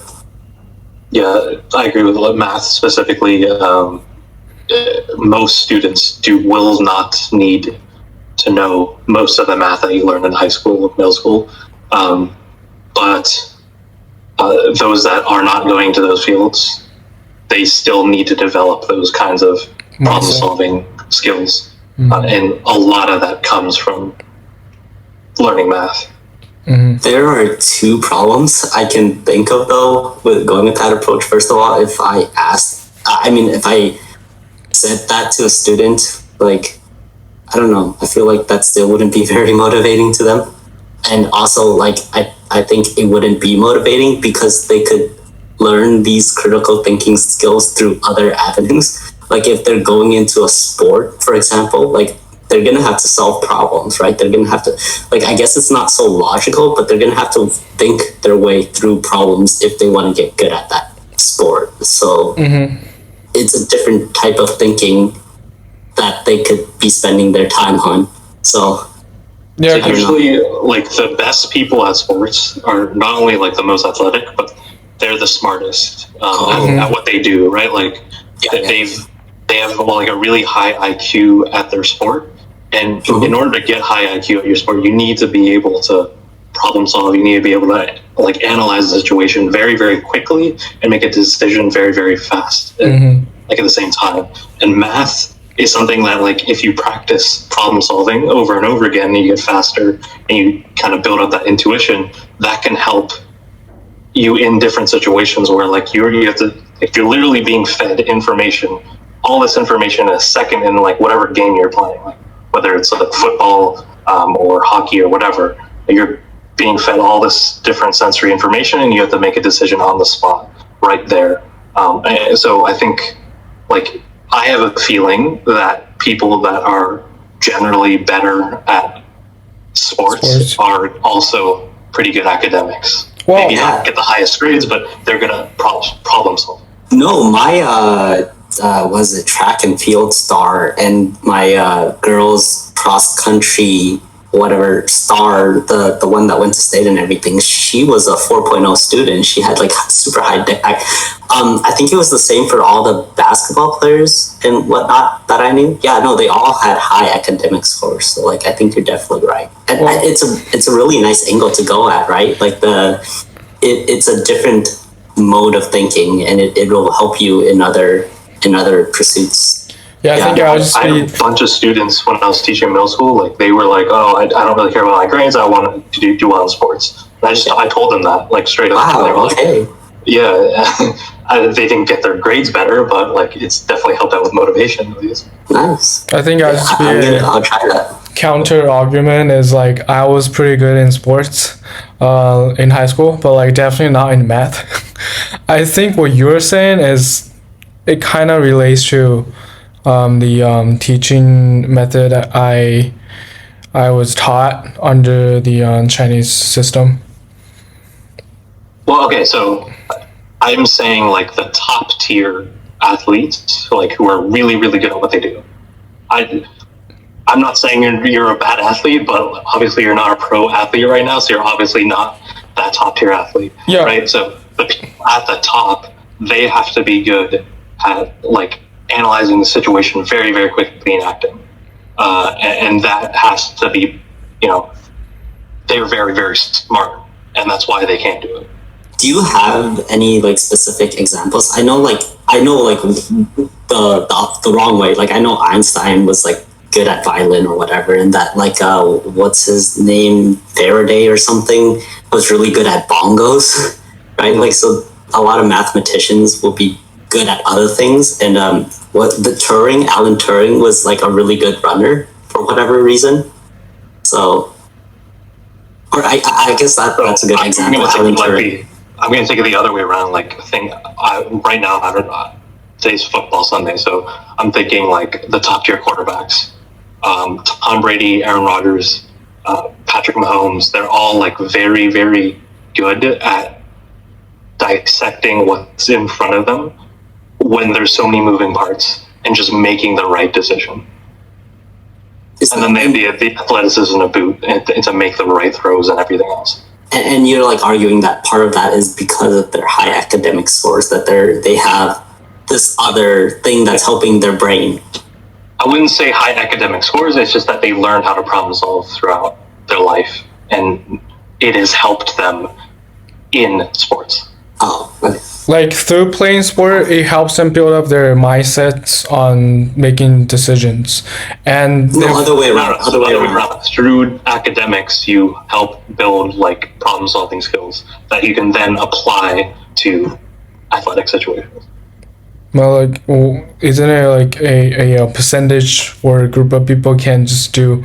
Yeah, I agree with math specifically. Most students will not need to know most of the math that you learn in high school or middle school, but those that are not going to those fields, they still need to develop those kinds of problem-solving skills, and a lot of that comes from learning math. There are two problems I can think of though with going with that approach. First of all, if I said that to a student, like, I don't know, I feel like that still wouldn't be very motivating to them. And also, like, I think it wouldn't be motivating because they could learn these critical thinking skills through other avenues. Like, if they're going into a sport, for example, like, they're going to have to solve problems, right? They're going to have to, like, I guess it's not so logical, but they're going to have to think their way through problems if they want to get good at that sport. So it's a different type of thinking that they could be spending their time on. So Yeah, So usually, like, the best people at sports are not only like the most athletic, but they're the smartest at what they do, right? Like, they have like a really high IQ at their sport, and in order to get high IQ at your sport, you need to be able to problem solve. You need to be able to like analyze the situation very, very quickly and make a decision very, very fast, and, like, at the same time. And math is something that, like, if you practice problem solving over and over again, and you get faster and you kind of build up that intuition, that can help you in different situations where, like, you have to, like, you're literally being fed information, all this information in a second in, like, whatever game you're playing, like, whether it's like football or hockey or whatever. You're being fed all this different sensory information, and you have to make a decision on the spot right there. So I think, like, I have a feeling that people that are generally better at sports are also pretty good academics. Well, Maybe not get the highest grades, but they're good at problem solving. No, my was a track and field star, and my girls cross country whatever star, the one that went to state and everything, she was a 4.0 student. She had like super high I think it was the same for all the basketball players and whatnot that I knew. Yeah, no, they all had high academic scores. So, like, I think you're definitely right. And it's a really nice angle to go at, right? Like, it's a different mode of thinking, and it will help you in other pursuits. Yeah, I think I had a bunch of students when I was teaching middle school, like, they were like, oh, I don't really care about my grades, I want to do well in sports. And I told them that, like, straight up. Wow, they were okay. Like, yeah, they didn't get their grades better, but, like, it's definitely helped out with motivation at least. Nice. I think I'll try that. Counter argument is, like, I was pretty good in sports in high school, but, like, definitely not in math. I think what you're saying is it kind of relates to the teaching method that I was taught under the Chinese system. Well, okay, so I'm saying, like, the top tier athletes, like, who are really, really good at what they do. I'm not saying you're a bad athlete, but obviously you're not a pro athlete right now, so you're obviously not that top tier athlete, right? So the people at the top, they have to be good at, like, analyzing the situation very, very quickly and acting. And that has to be, they're very, very smart, and that's why they can't do it. Do you have any, like, specific examples? I know like the wrong way. Like, I know Einstein was, like, good at violin or whatever, and that, like, what's his name, Faraday or something, was really good at bongos, right? Like, so a lot of mathematicians will be good at other things, and Alan Turing was like a really good runner for whatever reason. So, or I guess that's a good example. I'm going to take it the other way around. Like, right now, I don't know. Today's football Sunday, so I'm thinking like the top tier quarterbacks, Tom Brady, Aaron Rodgers, Patrick Mahomes. They're all like very, very good at dissecting what's in front of them when there's so many moving parts and just making the right decision. And then they have the athleticism to boot and to make the right throws and everything else. And you're like arguing that part of that is because of their high academic scores, that they have this other thing that's helping their brain. I wouldn't say high academic scores. It's just that they learned how to problem solve throughout their life, and it has helped them in sports. Oh, okay. Like through playing sport, it helps them build up their mindsets on making decisions. And other way around. Through academics, you help build like problem solving skills that you can then apply to athletic situations. Well, like, isn't it like a percentage where a group of people can just do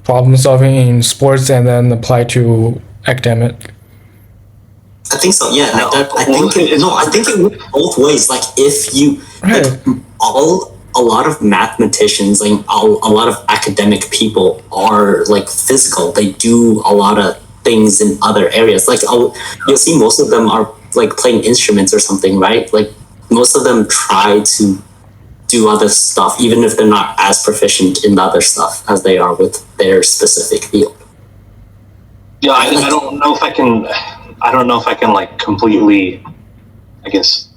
problem solving in sports and then apply to academic? I think so. Yeah, I think it works both ways. Like if you a lot of mathematicians, like a lot of academic people are like physical. They do a lot of things in other areas. Like you'll see most of them are like playing instruments or something, right? Like most of them try to do other stuff, even if they're not as proficient in the other stuff as they are with their specific field. Yeah, I don't know if I can. I don't know if I can like completely. I guess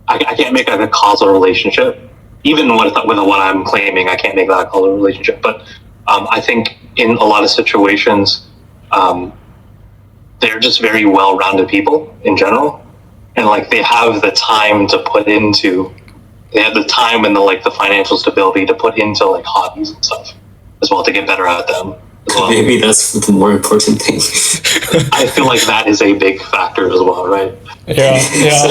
I can't make like a causal relationship, even with what I'm claiming. I can't make that a causal relationship. But I think in a lot of situations, they're just very well-rounded people in general, and like they have the time to put into. They have the time and the financial stability to put into like hobbies and stuff as well to get better at them. Well. Maybe that's the more important thing. I feel like that is a big factor as well, right? Yeah, so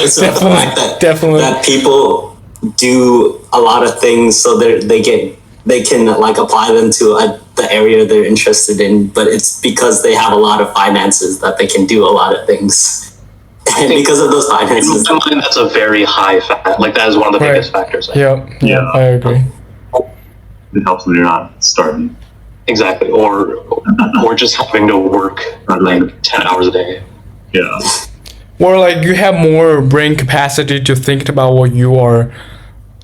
definitely. That people do a lot of things, so they can like apply them to the area they're interested in, but it's because they have a lot of finances that they can do a lot of things. And because of those finances, in my mind, that's a very high factor. Like that is one of the biggest factors. Yeah, I agree. It helps when you're not starving. Exactly, or just having to work like 10 hours a day. Yeah. Or like you have more brain capacity to think about what you are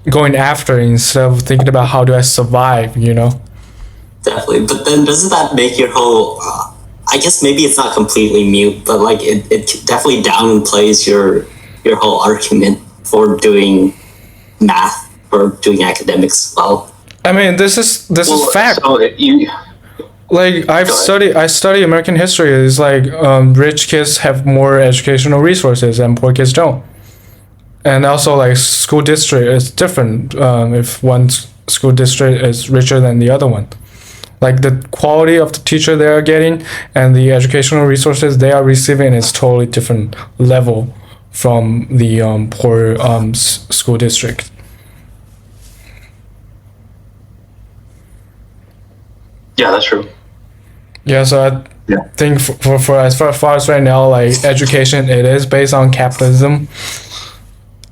going after instead of thinking about how do I survive, you know? Definitely, but then doesn't that make your whole... I guess maybe it's not completely mute, but like it definitely downplays your whole argument for doing math or doing academics well. I mean, this is fact. So like I study American history. It's like rich kids have more educational resources and poor kids don't. And also like school district is different if one school district is richer than the other one. Like the quality of the teacher they are getting and the educational resources they are receiving is totally different level from the poor school district. Yeah, that's true. Yeah, so I think for as far as right now, like education, it is based on capitalism.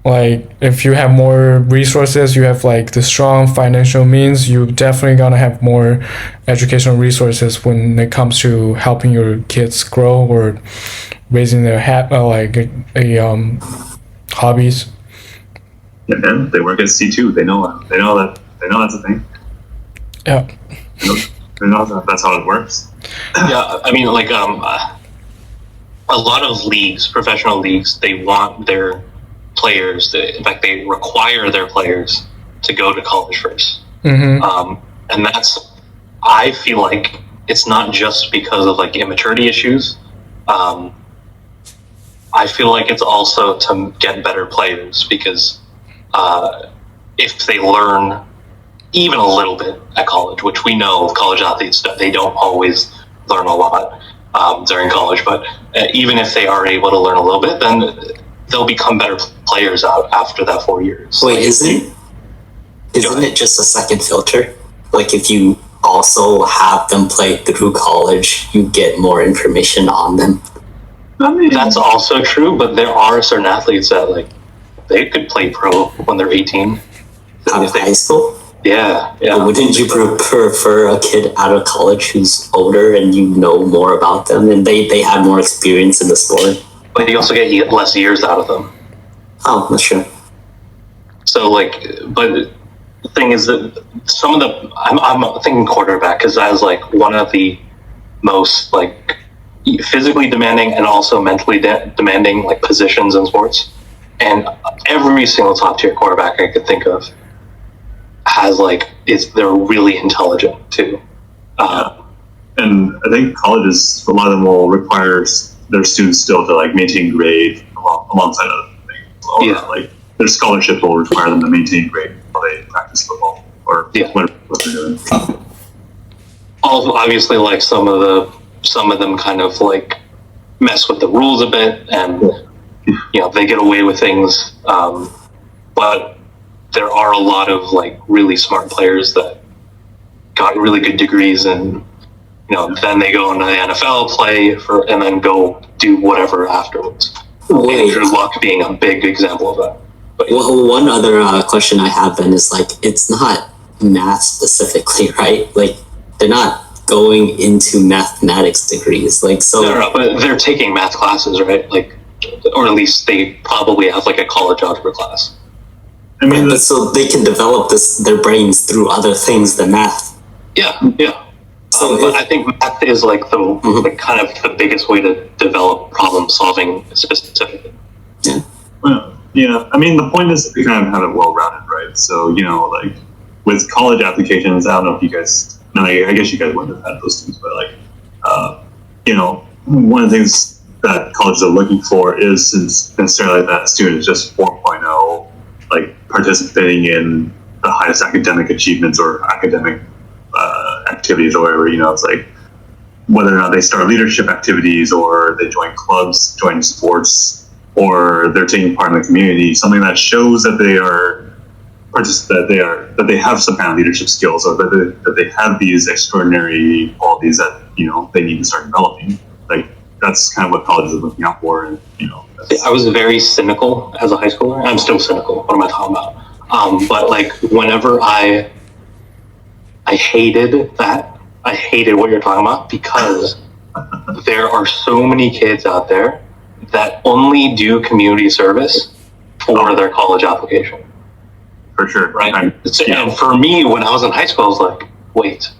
Like if you have more resources, you have like the strong financial means, you definitely gonna have more educational resources when it comes to helping your kids grow or raising their hobbies. Yeah, man, they work at C2. They know that's a thing. Yeah. They know that's how it works. Yeah, I mean, like a lot of leagues, professional leagues, they want their players. In fact, they require their players to go to college first. Mm-hmm. And I feel like it's not just because of like immaturity issues. I feel like it's also to get better players because if they learn even a little bit at college, which we know college athletes, they don't always learn a lot during college, but even if they are able to learn a little bit, then they'll become better players out after that 4 years. Wait, isn't it just a second filter? Like if you also have them play through college, you get more information on them. I mean, That's also true, but there are certain athletes that like they could play pro when they're 18. Out of high school? Yeah. But wouldn't you prefer a kid out of college who's older and you know more about them and they have more experience in the sport? But you also get less years out of them. Oh, that's true. So like, but the thing is that some of the I'm thinking quarterback because that is like one of the most like physically demanding and also mentally demanding like positions in sports. And every single top tier quarterback I could think of has like they're really intelligent too. And I think colleges, a lot of them will require their students still to like maintain grade alongside other things. Or, like their scholarships will require them to maintain grade while they practice football or whatever they're doing. Also, obviously, like some of them kind of like mess with the rules a bit, and they get away with things. But there are a lot of like really smart players that got really good degrees and then they go into the NFL, play and then go do whatever afterwards. Andrew Luck being a big example of that. But, well, one other question I have then is like, it's not math specifically, right? Like they're not going into mathematics degrees. Like so. No, but they're taking math classes, right? Like, or at least they probably have like a college algebra class. I mean, but so they can develop their brains through other things than math. Yeah. So but I think math is like the like kind of the biggest way to develop problem solving specifically. Yeah. Well, I mean, the point is we kind of have it well rounded, right? So like with college applications, I don't know if you guys. No, I guess you guys wouldn't have had those things, but like, one of the things that colleges are looking for isn't necessarily that student is just 4.0, like participating in the highest academic achievements or academic activities or whatever. It's like whether or not they start leadership activities or they join clubs, join sports, or they're taking part in the community. Something that shows that they have some kind of leadership skills, or that they have these extraordinary qualities that they need to start developing. Like that's kind of what colleges are looking out for, and I was very cynical as a high schooler. I'm still cynical. What am I talking about? But like whenever I hated that. I hated what you're talking about because there are so many kids out there that only do community service for their college application. For sure. Right? And for me, when I was in high school, I was like, wait,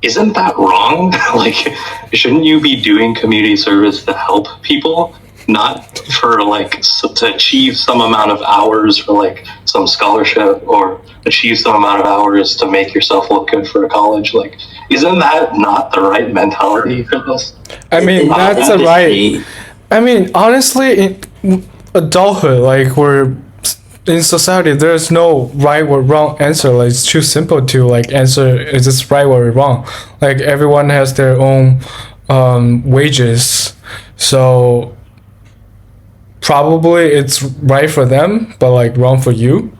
isn't that wrong? Like, shouldn't you be doing community service to help people? Not for like to achieve some amount of hours for like some scholarship or achieve some amount of hours to make yourself look good for a college. Like, isn't that not the right mentality for this? I mean, that's a right. I mean, honestly, in adulthood, like we're in society, there's no right or wrong answer. Like it's too simple to like answer is this right or wrong. Like everyone has their own wages, so probably it's right for them, but like wrong for you.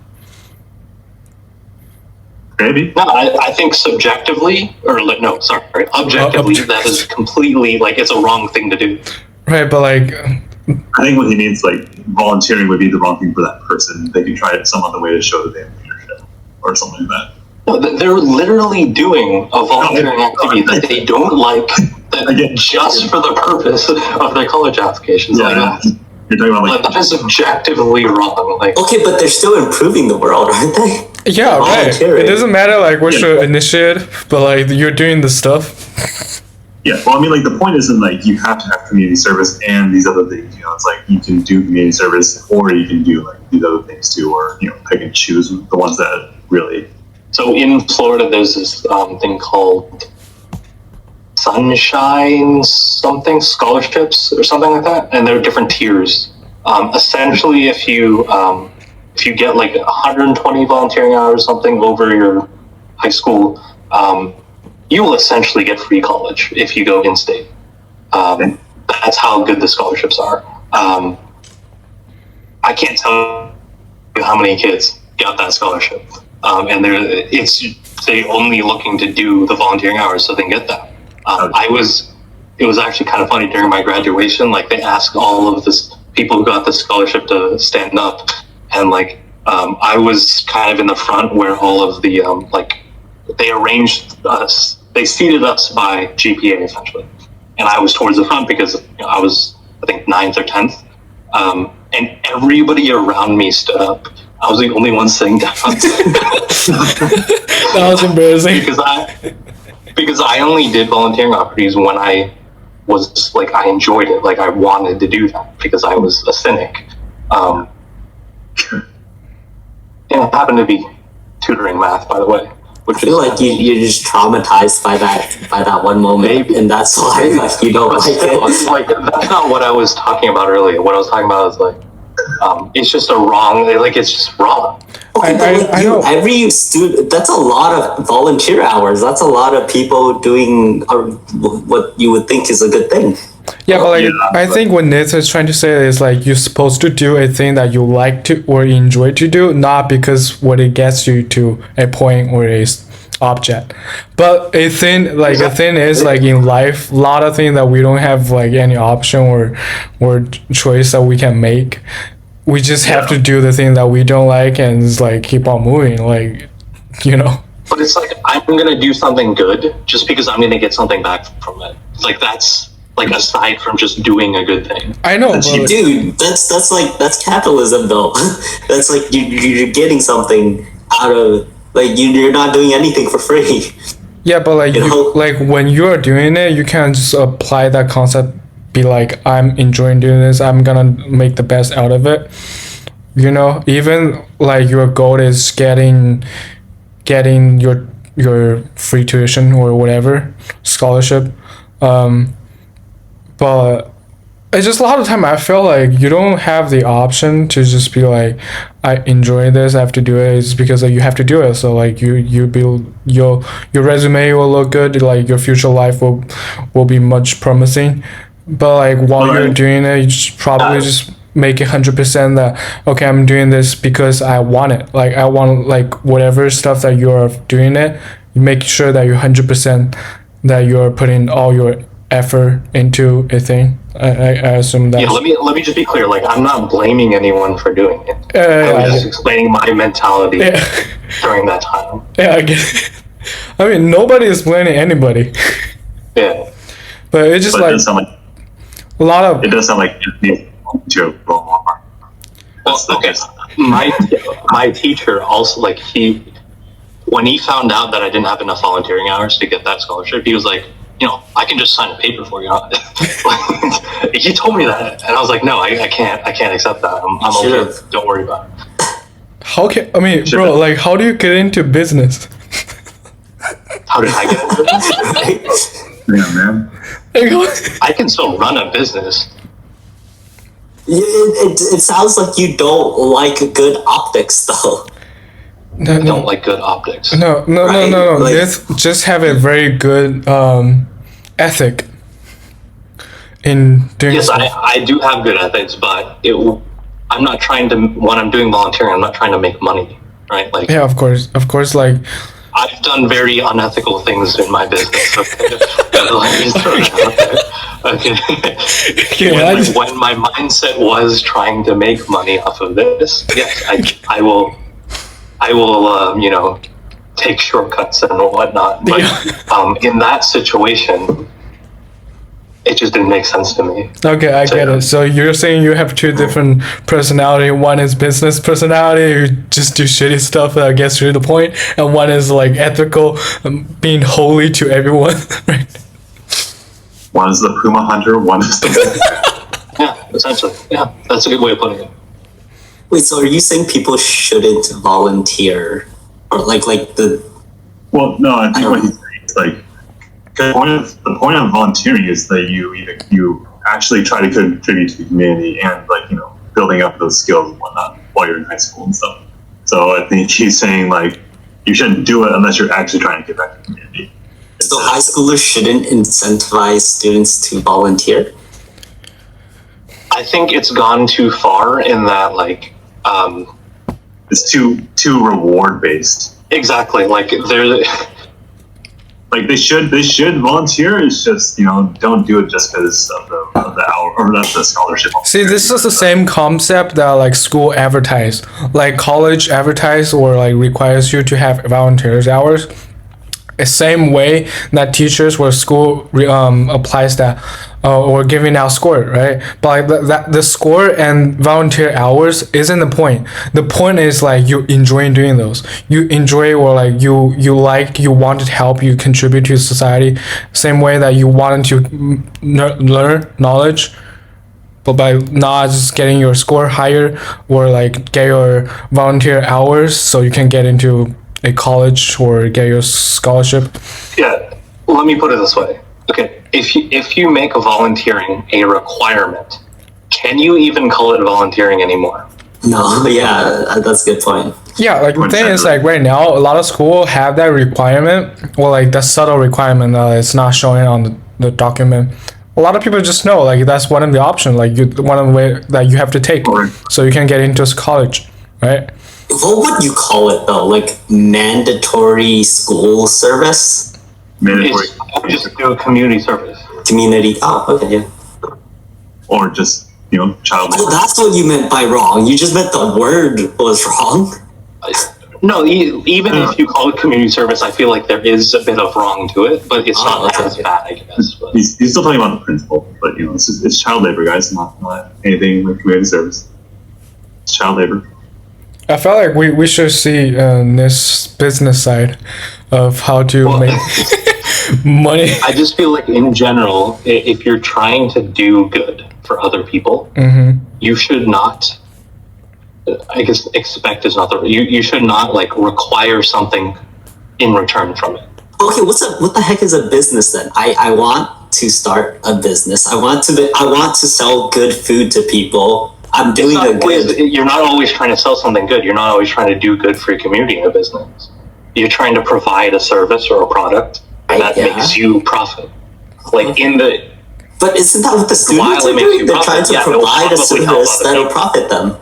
Maybe. No, I think subjectively, objectively, that is completely like it's a wrong thing to do. Right, but like, I think what he means, like volunteering would be the wrong thing for that person. They can try it some other way to show that they have leadership or something like that. No, they're literally doing a volunteering activity that they don't like, just for the purpose of their college applications. Yeah. You're talking about that is objectively wrong. Like, okay, but they're still improving the world, aren't they? Yeah, right. It doesn't matter like what you initiate, but like you're doing the stuff. Yeah, well, I mean, like the point isn't like you have to have community service and these other things. It's like you can do community service or you can do like these other things too, or pick and choose the ones that really. So in Florida, there's this thing called Sunshine something scholarships or something like that, and there are different tiers. Essentially, if you get like 120 volunteering hours or something over your high school, you will essentially get free college if you go in-state. That's how good the scholarships are. I can't tell you how many kids got that scholarship, and they only looking to do the volunteering hours so they can get that. It was actually kind of funny during my graduation. Like they asked all of this people who got the scholarship to stand up, and like I was kind of in the front where all of the they arranged us. They seated us by GPA essentially, and I was towards the front because I was, I think, 9th or 10th, and everybody around me stood up. I was the only one sitting down. That was embarrassing. because I only did volunteering opportunities when I was like, I enjoyed it, like I wanted to do that because I was a cynic. And it happened to be tutoring math, by the way. I feel like you're just traumatized by that one moment. Maybe. And that's why like, you don't like it. Like that's not what I was talking about earlier. What I was talking about is like it's just it's just wrong. Okay, I know. Every student, that's a lot of volunteer hours. That's a lot of people doing what you would think is a good thing. Yeah, but like I think what Nathan is trying to say is like you're supposed to do a thing that you like to or enjoy to do, not because what it gets you to a point or a object. But a thing is like in life, a lot of things that we don't have like any option or choice that we can make. We just have to do the thing that we don't like and just like keep on moving, like, you know. But it's like I'm gonna do something good just because I'm gonna get something back from it. It's like that's like aside from just doing a good thing. I know, dude. That's capitalism, though. That's like you're getting something out of like you're not doing anything for free. Yeah, but like like when you're doing it, you can't just apply that concept. Be like, I'm enjoying doing this. I'm gonna make the best out of it. You know, even like your goal is getting your free tuition or whatever scholarship. But it's just a lot of time I feel like you don't have the option to just be like, I enjoy this, I have to do it. It's because like, you have to do it. So like you build your resume will look good, like your future life will be much promising. But like while you're doing it, you just probably just make it 100% that okay, I'm doing this because I want it. Like I want like whatever stuff that you're doing it, you make sure that you're 100% that you're putting all your effort into a thing. I assume that. Yeah, let me just be clear. Like I'm not blaming anyone for doing it. I was just explaining my mentality during that time. Yeah, I get it. I mean, nobody is blaming anybody. Yeah, but it's just like a lot of. It does sound like to well, okay. My teacher also like when he found out that I didn't have enough volunteering hours to get that scholarship, he was like, you know, I can just sign a paper for you. He told me that, and I was like, no, I can't accept that. I'm okay. Don't worry about it. How can bro? Like, how do you get into business? How did I get into business? Yeah, man. I can still run a business. It sounds like you don't like good optics, though. I don't like good optics. No. Like, just have a very good ethic in doing. Yes, I do have good ethics, but I'm not trying to. When I'm doing volunteering, I'm not trying to make money, right? Like yeah, of course. Like I've done very unethical things in my business. Okay. When my mindset was trying to make money off of this, yes, I will, you know, take shortcuts and whatnot. But in that situation, it just didn't make sense to me. Okay, I get it. So you're saying you have two different personality. One is business personality, you just do shitty stuff that gets you to the point, and one is like ethical, being holy to everyone. Right? One is the Puma hunter, one is the yeah, essentially. Yeah, that's a good way of putting it. Wait, so are you saying people shouldn't volunteer, or like the? Well, no, I think what he's saying is like the point of volunteering is that you actually try to contribute to the community and like you know building up those skills and whatnot while you're in high school and stuff. So I think he's saying like you shouldn't do it unless you're actually trying to get back to the community. So high schoolers shouldn't incentivize students to volunteer? I think it's gone too far in that, like, It's too reward based. exactly, like, there. Like they should volunteer. It's just don't do it just because of the hour or that's the scholarship. See, this is the same concept that like school advertise, like college advertise or like requires you to have volunteers hours. The same way that teachers or school applies that or giving out score, right? But like that the score and volunteer hours isn't the point. The point is like you enjoy doing those. You enjoy or like you wanted to help, you contribute to society. Same way that you wanted to learn knowledge, but by not just getting your score higher or like get your volunteer hours so you can get into a college or get your scholarship. Yeah, let me put it this way. Okay, if you make volunteering a requirement, can you even call it volunteering anymore? No, yeah, that's a good point. Yeah, like the thing is like right now a lot of school have that requirement or like that subtle requirement that it's not showing on the document. A lot of people just know like that's one of the options, like one of the way that you have to take so you can get into college, right? What would you call it though? Like mandatory school service? Mandatory. I would just do a community service. Community. Oh, okay, yeah. Or just child. Oh, that's what you meant by wrong. You just meant the word was wrong. No, even if you call it community service, I feel like there is a bit of wrong to it, but it's not as bad, I guess. But. He's still talking about the principle, but it's child labor, guys, not anything like community service. It's child labor. I felt like we should see this business side of how to make money. I just feel like in general, if you're trying to do good for other people, you should not, I guess expect is not the, you should not like require something in return from it. Okay, what the heck is a business then? I want to start a business. I want to sell good food to people. I'm doing a good. You're not always trying to sell something good. You're not always trying to do good for your community in a business. You're trying to provide a service or a product that makes you profit. Like in the. But isn't that what the students are doing? They're trying to provide a service that'll profit them.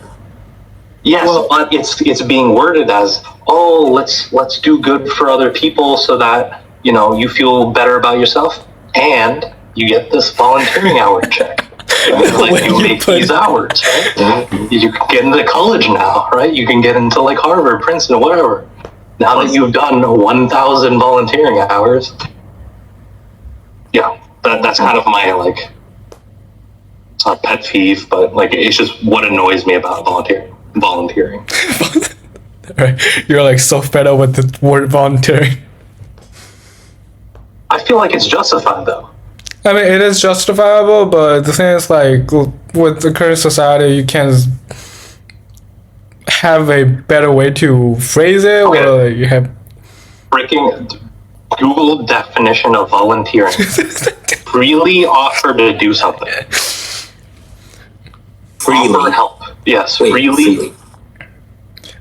Yes, but it's being worded as, oh, let's do good for other people so that you feel better about yourself and you get this volunteering hour check. Like you make these hours, right? You can get into college now, right? You can get into like Harvard, Princeton, whatever. Now that you've done 1,000 volunteering hours, yeah, that's kind of my like, it's not pet peeve, but like it's just what annoys me about volunteering. Right, you're like so fed up with the word volunteering. I feel like it's justified though. I mean, it is justifiable, but the thing is, like, with the current society, you can't have a better way to phrase it, Okay. or like, you have. Freaking Google definition of volunteering. Freely offer to do something. Offer help. Yes, Wait, freely.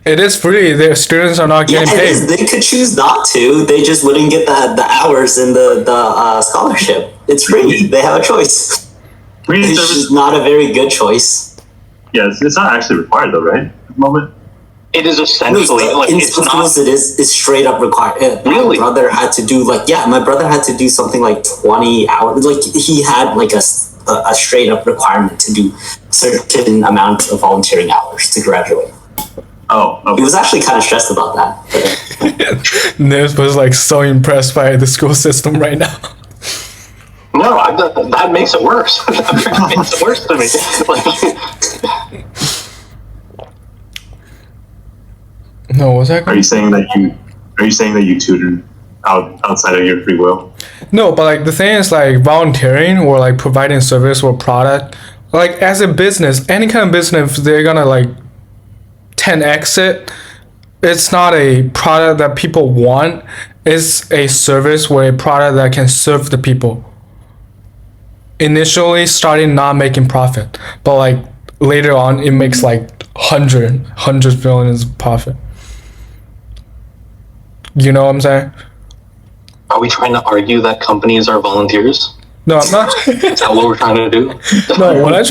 It is free. The students are not Yeah, getting it paid. is. They could choose not to. They just wouldn't get the hours in the scholarship. It's free. They have a choice. Community It's service. just not a very good choice. Yeah, it's not actually required though, right? At the moment. It is essentially like in it's some not. schools, it is straight up required. Really? My brother had to do my brother had to do something like 20 hours. Like he had like a straight up requirement to do certain amount of volunteering hours to graduate. Oh, He okay. was actually kind of stressed about that. Nils was like so impressed by the school system right now. No, that makes it worse. That makes it worse to me. Like, No, was that? Are you saying that you tutored outside of your free will? No, but like the thing is like volunteering or like providing service or product, like as a business, any kind of business, they're gonna like 10x it. It's not a product that people want. It's a service or a product that can serve the people. Initially starting not making profit, but like later on it makes like hundreds of billions of profit. You know what I'm saying? are we trying to argue that companies are volunteers? No, I'm not. Is that what we're trying to do? No, what I'm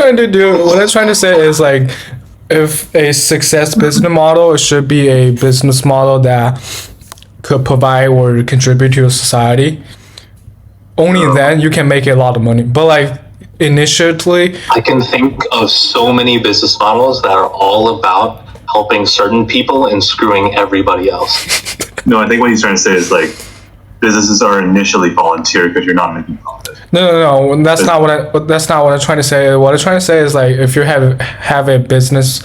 trying to say is like, if a success business model, it should be a business model that could provide or contribute to society. Only then you can make a lot of money. But like initially, I can think of so many business models that are all about helping certain people and screwing everybody else. No, I think what he's trying to say is like businesses are initially volunteer because you're not making profit. no, that's not what I'm trying to say. What I'm trying to say is like, if you have a business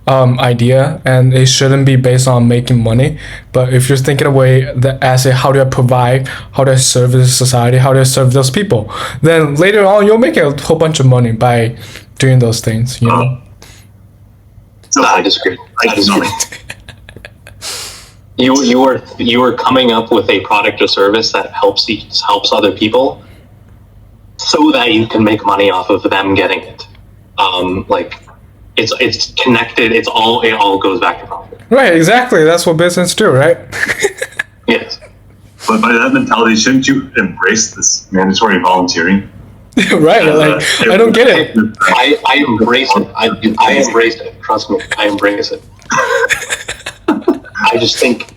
idea, and it shouldn't be based on making money, but if you're thinking away that as a how do I provide, how do I serve the society, how do I serve those people, then later on you'll make a whole bunch of money by doing those things, you know. No, I disagree. You were coming up with a product or service that helps other people, so that you can make money off of them getting it. Like it's connected. It all goes back to profit. Right, exactly. That's what business do, right? Yes. But by that mentality, shouldn't you embrace this mandatory volunteering? Right. Like I don't get it. I embrace it. I embrace it. Trust me, I embrace it. I just think.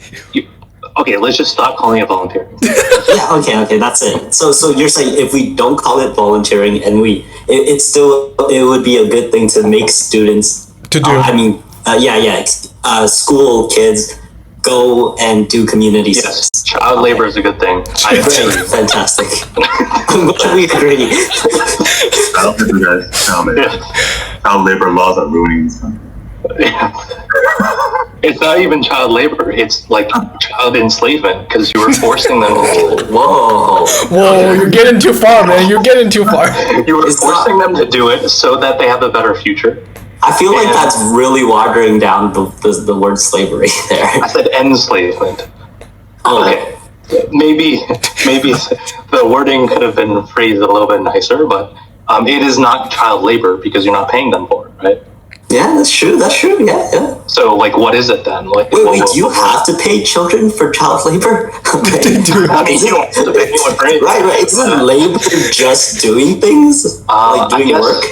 Okay, let's just stop calling it volunteering. Yeah, okay, that's it. So you're saying if we don't call it volunteering and it would be a good thing to make students To do. school kids go and do community Yes, service. child labor is a good thing. Great, fantastic. I'm glad we agree. Child labor, guys. Child labor laws are ruining this country. It's not even child labor. It's like child enslavement because you were forcing them. Whoa. You're getting too far, man. You're getting too far. You were forcing them to do it so that they have a better future. I feel like that's really watering down the word slavery there. I said enslavement. Oh, Okay. Maybe the wording could have been phrased a little bit nicer, but it is not child labor because you're not paying them for it, right? yeah, that's true. Yeah. So, like, what is it then? Like, Wait, do you have to pay children for child labor? Okay. I mean, you don't have to pay anyone for anything. Right. Isn't labor just doing things? Like doing work?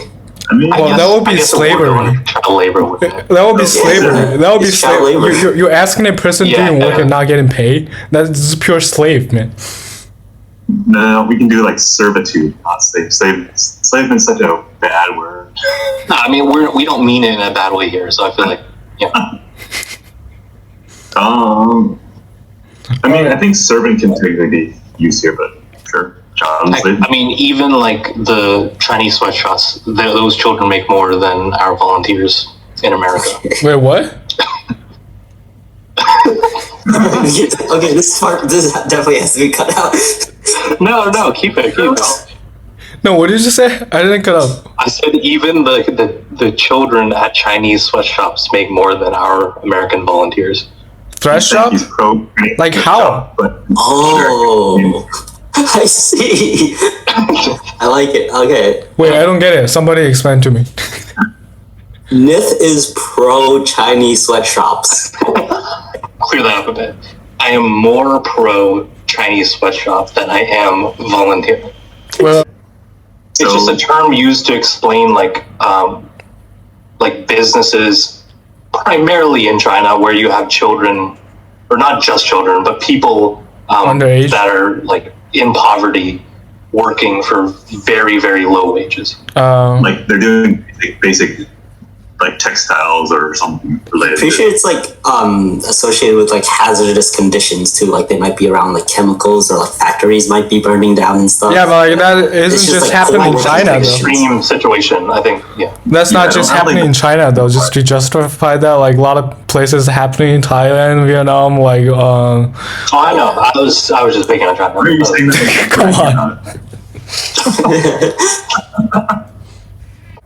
I mean, Well, that would be slavery. Child labor would be. That would be slavery. That would be It's child labor. slavery. You're asking a person doing work and not getting paid. That's pure slave, man. no, we can do like servitude, not slave. Slave is such a bad word. No, I mean, we don't mean it in a bad way here, so I feel like, I mean, I think servant can technically be used here, but sure. I mean, even like the Chinese sweatshops, those children make more than our volunteers in America. Wait, what? Okay, this definitely has to be cut out. No, keep it. No, what did you say? I didn't cut up. I said even the children at Chinese sweatshops make more than our American volunteers. Thresh shop? He's pro. Like how? But Oh, I see. I like it. Okay. Wait, I don't get it. Somebody explain to me. Nith is pro Chinese sweatshops. Clear that up a bit. I am more pro Chinese sweatshop than I am volunteer. Well, It's just a term used to explain like businesses primarily in China where you have children, or not just children, but people Underage. that are like in poverty working for very, very low wages. like they're doing basic like textiles or something related. Pretty sure it's like associated with like hazardous conditions too. Like they might be around like chemicals or like factories might be burning down and stuff. yeah, but like that isn't just like happening in climate China though. Extreme situation, I think. Yeah. That's not Yeah, just I don't happening think- in China though. Just to justify that, like a lot of places happening in Thailand, Vietnam, like Oh, I know. I was just picking on China. Why are you saying that? Come on.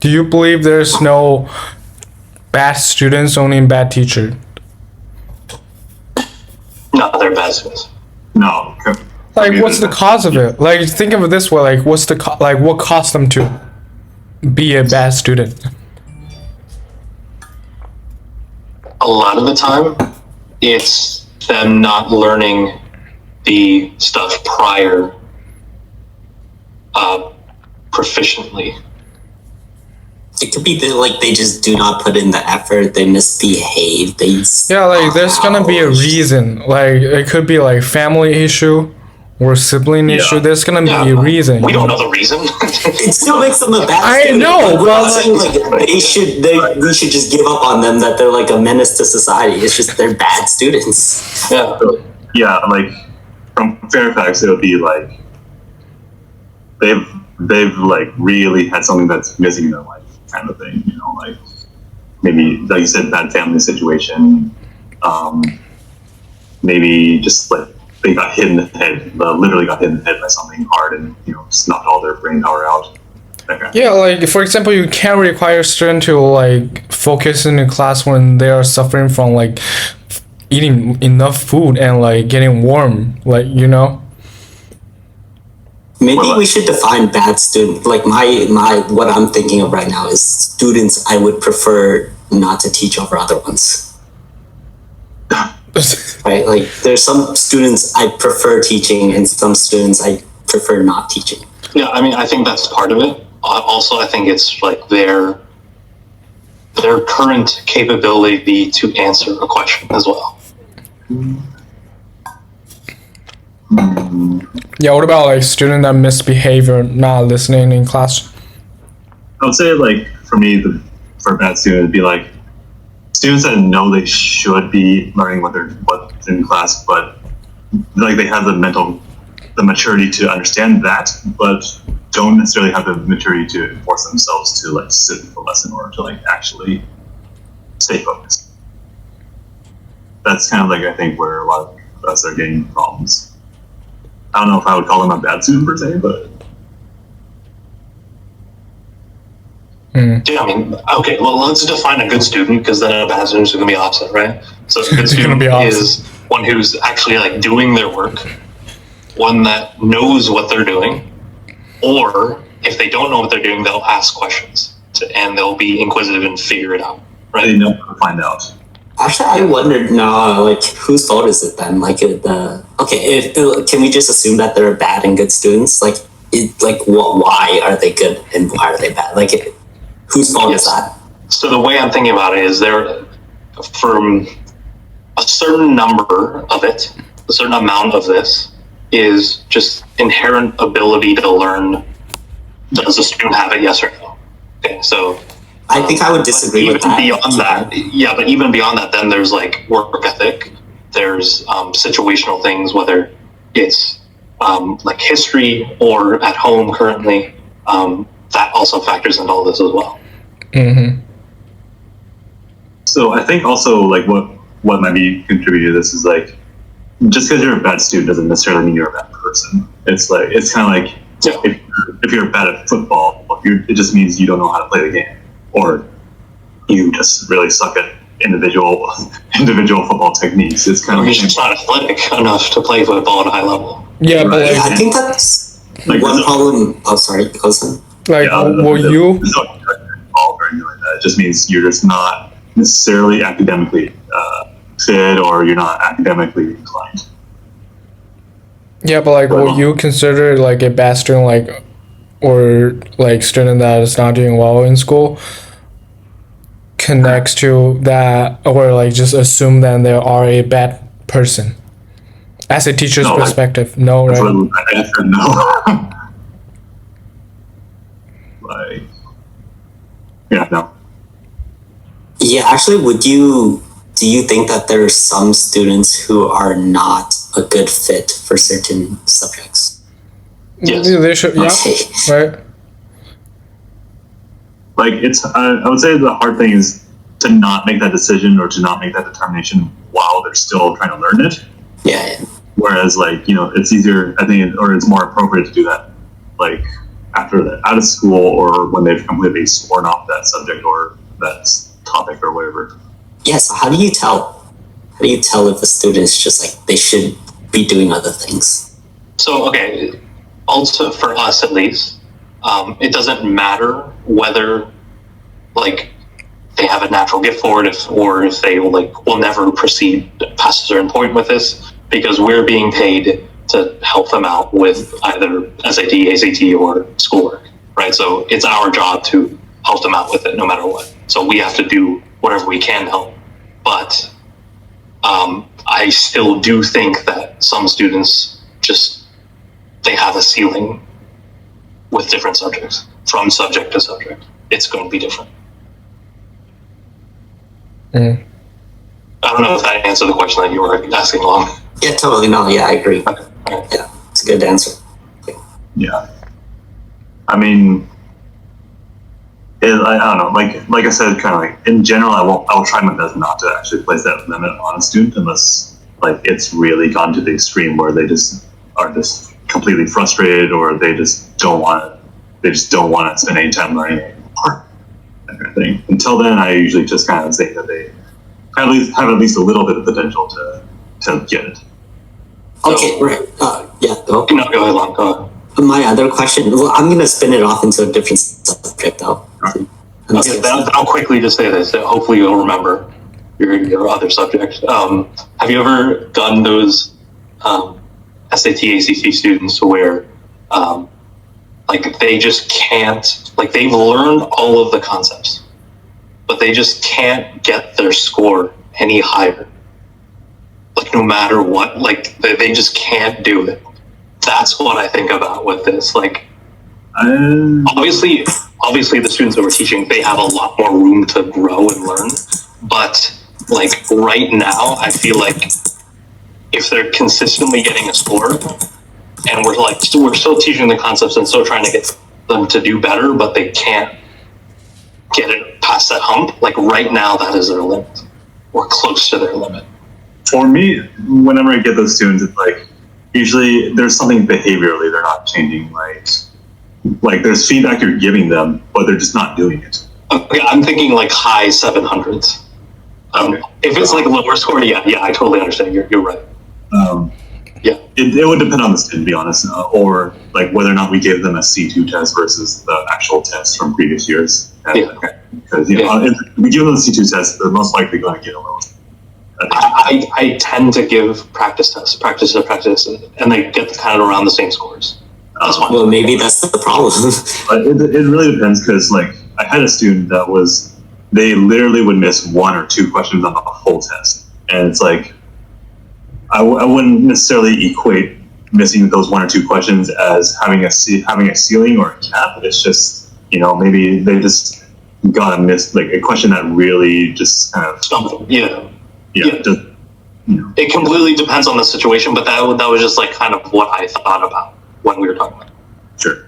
Do you believe there's no bad students, only bad teacher? No, they're bad students. No. Like, what's the cause of it? Like, think of it this way: like, what's the what caused them to be a bad student? A lot of the time, it's them not learning the stuff prior proficiently. It could be that like they just do not put in the effort, they misbehave, Yeah, like there's gonna be a reason. Like it could be like family issue or sibling issue. There's gonna be a reason. We don't know the reason. It still makes them a bad student. know, We're but not saying like we should just give up on them, that they're like a menace to society. It's just they're bad students. Yeah. Yeah, like from Fairfax, it would be like they've like really had something that's missing in their life, kind of thing. You know, like maybe like you said, bad family situation. Maybe just like they got hit in the head, literally got hit in the head by something hard, and just knocked all their brain power out. Yeah, like for example, you can't require students to like focus in the class when they are suffering from like eating enough food and like getting warm, like Maybe we should define bad student. Like my what I'm thinking of right now is students I would prefer not to teach over other ones. Right? Like there's some students I prefer teaching and some students I prefer not teaching. Yeah, I mean, I think that's part of it. Also, I think it's like their current capability to answer a question as well. Yeah, what about like student that misbehave or not listening in class? I would say like for me, for a bad student, it'd be like students that know they should be learning what's in class, but like they have the maturity to understand that, but don't necessarily have the maturity to force themselves to like sit with the lesson or to like actually stay focused. That's kind of like I think where a lot of us are getting problems. I don't know if I would call them a bad student per se, but Yeah, I mean, okay, well, let's define a good student, because then a bad student is going to be opposite, right? So a good It's gonna student be opposite. is one who's actually like doing their work, one that knows what they're doing, or if they don't know what they're doing, they'll ask questions and they'll be inquisitive and figure it out, right? they know how to find out. Actually, I wondered, like, whose fault is it then? Like, can we just assume that they're bad and good students? Like, why are they good and why are they bad? Like, whose fault is that? So the way I'm thinking about it is from a certain number of it, a certain amount of this is just inherent ability to learn. Does the student have it? Yes or no? Okay, so I think I would disagree with that. But even beyond that, then there's like work ethic. There's situational things, whether it's like history or at home currently. That also factors into all this as well. Mm-hmm. So I think also like what might be contributing to this is like just because you're a bad student doesn't necessarily mean you're a bad person. It's like it's kind of like if you're bad at football, it just means you don't know how to play the game, or you just really suck at individual football techniques. It's kind of You're just not athletic enough to play football at a high level. Yeah, but Yeah, like, I think that's Like, one problem. Oh, sorry, Kosen. like will you? There's no involved or anything like that. It just means you're just not necessarily academically fit, or you're not academically inclined. Yeah, but like, will you consider like a bad student, like, or like student that is not doing well in school, connects to that, or like just assume that they are a bad person, as a teacher's No, perspective? No, That's right? what I just said no. Like, yeah, no. Yeah, actually, do you think that there are some students who are not a good fit for certain subjects? Yes. They should, yeah, Okay. right. Like I would say the hard thing is to not make that decision or to not make that determination while they're still trying to learn it. Yeah. Whereas like, it's easier, I think, or it's more appropriate to do that like after that, out of school, or when they've completely sworn off that subject or that topic or whatever. Yeah, so how do you tell? How do you tell if a student is just like they should be doing other things? So, okay, also for us at least, it doesn't matter whether like they have a natural gift for it, or if they will never proceed past a certain point with this, because we're being paid to help them out with either SAT, ACT, or schoolwork. right? So it's our job to help them out with it no matter what. So we have to do whatever we can to help. But I still do think that some students they have a ceiling with different subjects, from subject to subject. It's going to be different. Mm. I don't know if that answered the question that you were asking, Long. Yeah, totally. No, yeah, I agree. Okay. Yeah, it's a good answer. Yeah. I mean, I don't know. Like I said, kind of like in general, I'll try my best not to actually place that limit on a student unless like it's really gone to the extreme where they just are just completely frustrated or they just don't want to spend any time learning anymore. That kind of thing. Until then, I usually just kind of say that they have at least a little bit of potential to get it. Okay, right. Yeah. Go. No, go ahead, Long. Go ahead. My other question. Well, I'm gonna spin it off into a different subject, though. Okay, then I'll quickly just say this. Hopefully, you'll remember your other subject. Have you ever done those SAT, ACT students where, like, they just can't, like, they've learned all of the concepts, but they just can't get their score any higher? Like, no matter what, like, they just can't do it. That's what I think about with this. Like, obviously the students that we're teaching, they have a lot more room to grow and learn. But like right now, I feel like if they're consistently getting a score and we're still teaching the concepts and still trying to get them to do better, but they can't get it past that hump, like right now, that is their limit or close to their limit. For me, whenever I get those students, it's like, usually there's something behaviorally they're not changing. Like there's feedback you're giving them, but they're just not doing it. Okay, I'm thinking like high 700s. Okay. If it's like lower score, yeah, I totally understand. You're right. Yeah. It would depend on the student, to be honest, or like whether or not we gave them a C2 test versus the actual test from previous years. Yeah. Because if we give them the C2 test, they're most likely going to get a low. I tend to give practice tests, and they get kind of around the same scores. That's fine. Well, maybe that's the problem. But it really depends because, like, I had a student that they literally would miss one or two questions on the whole test. And it's like, I wouldn't necessarily equate missing those one or two questions as having a ceiling or a cap. It's just, maybe they just got to miss, like, a question that really just kind of... Something, yeah. Yeah. Just, It completely depends on the situation, but that was just like kind of what I thought about when we were talking about it. Sure.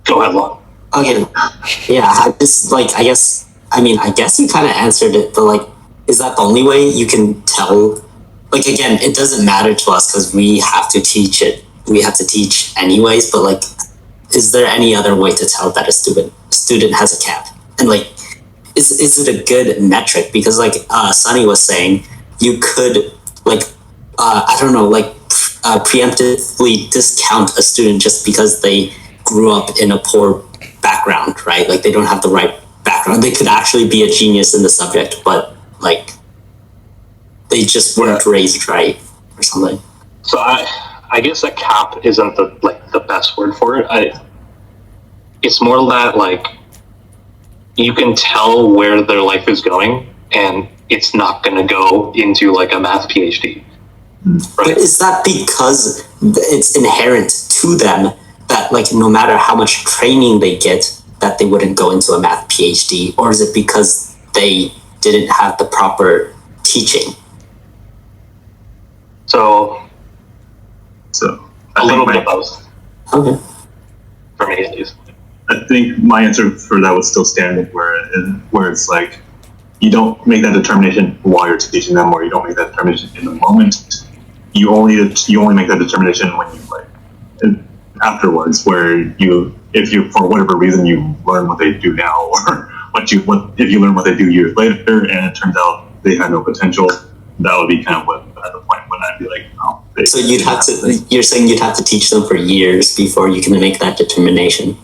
Go ahead, Lon. Okay. Yeah, I guess you kind of answered it, but like, is that the only way you can tell? Like, again, it doesn't matter to us because we have to teach it. We have to teach anyways, but like, is there any other way to tell that a student has a cap? And like, is it a good metric? Because like Sunny was saying, you could like, I don't know, like preemptively discount a student just because they grew up in a poor background, right? Like they don't have the right background. They could actually be a genius in the subject, but like they just weren't raised right or something. So I guess a cap isn't the best word for it. It's more that like you can tell where their life is going, and it's not going to go into like a math PhD. Right? But is that because it's inherent to them that like no matter how much training they get, that they wouldn't go into a math PhD, or is it because they didn't have the proper teaching? So a little bit of both. Okay. For me, at least. I think my answer for that would still stand where it's like you don't make that determination while you're teaching them, or you don't make that determination in the moment. You only make that determination when you afterwards, where if you for whatever reason you learn what they do now, or if you learn what they do years later and it turns out they had no potential, that would be kind of at the point when I'd be like, oh. So you're saying you'd have to teach them for years before you can make that determination.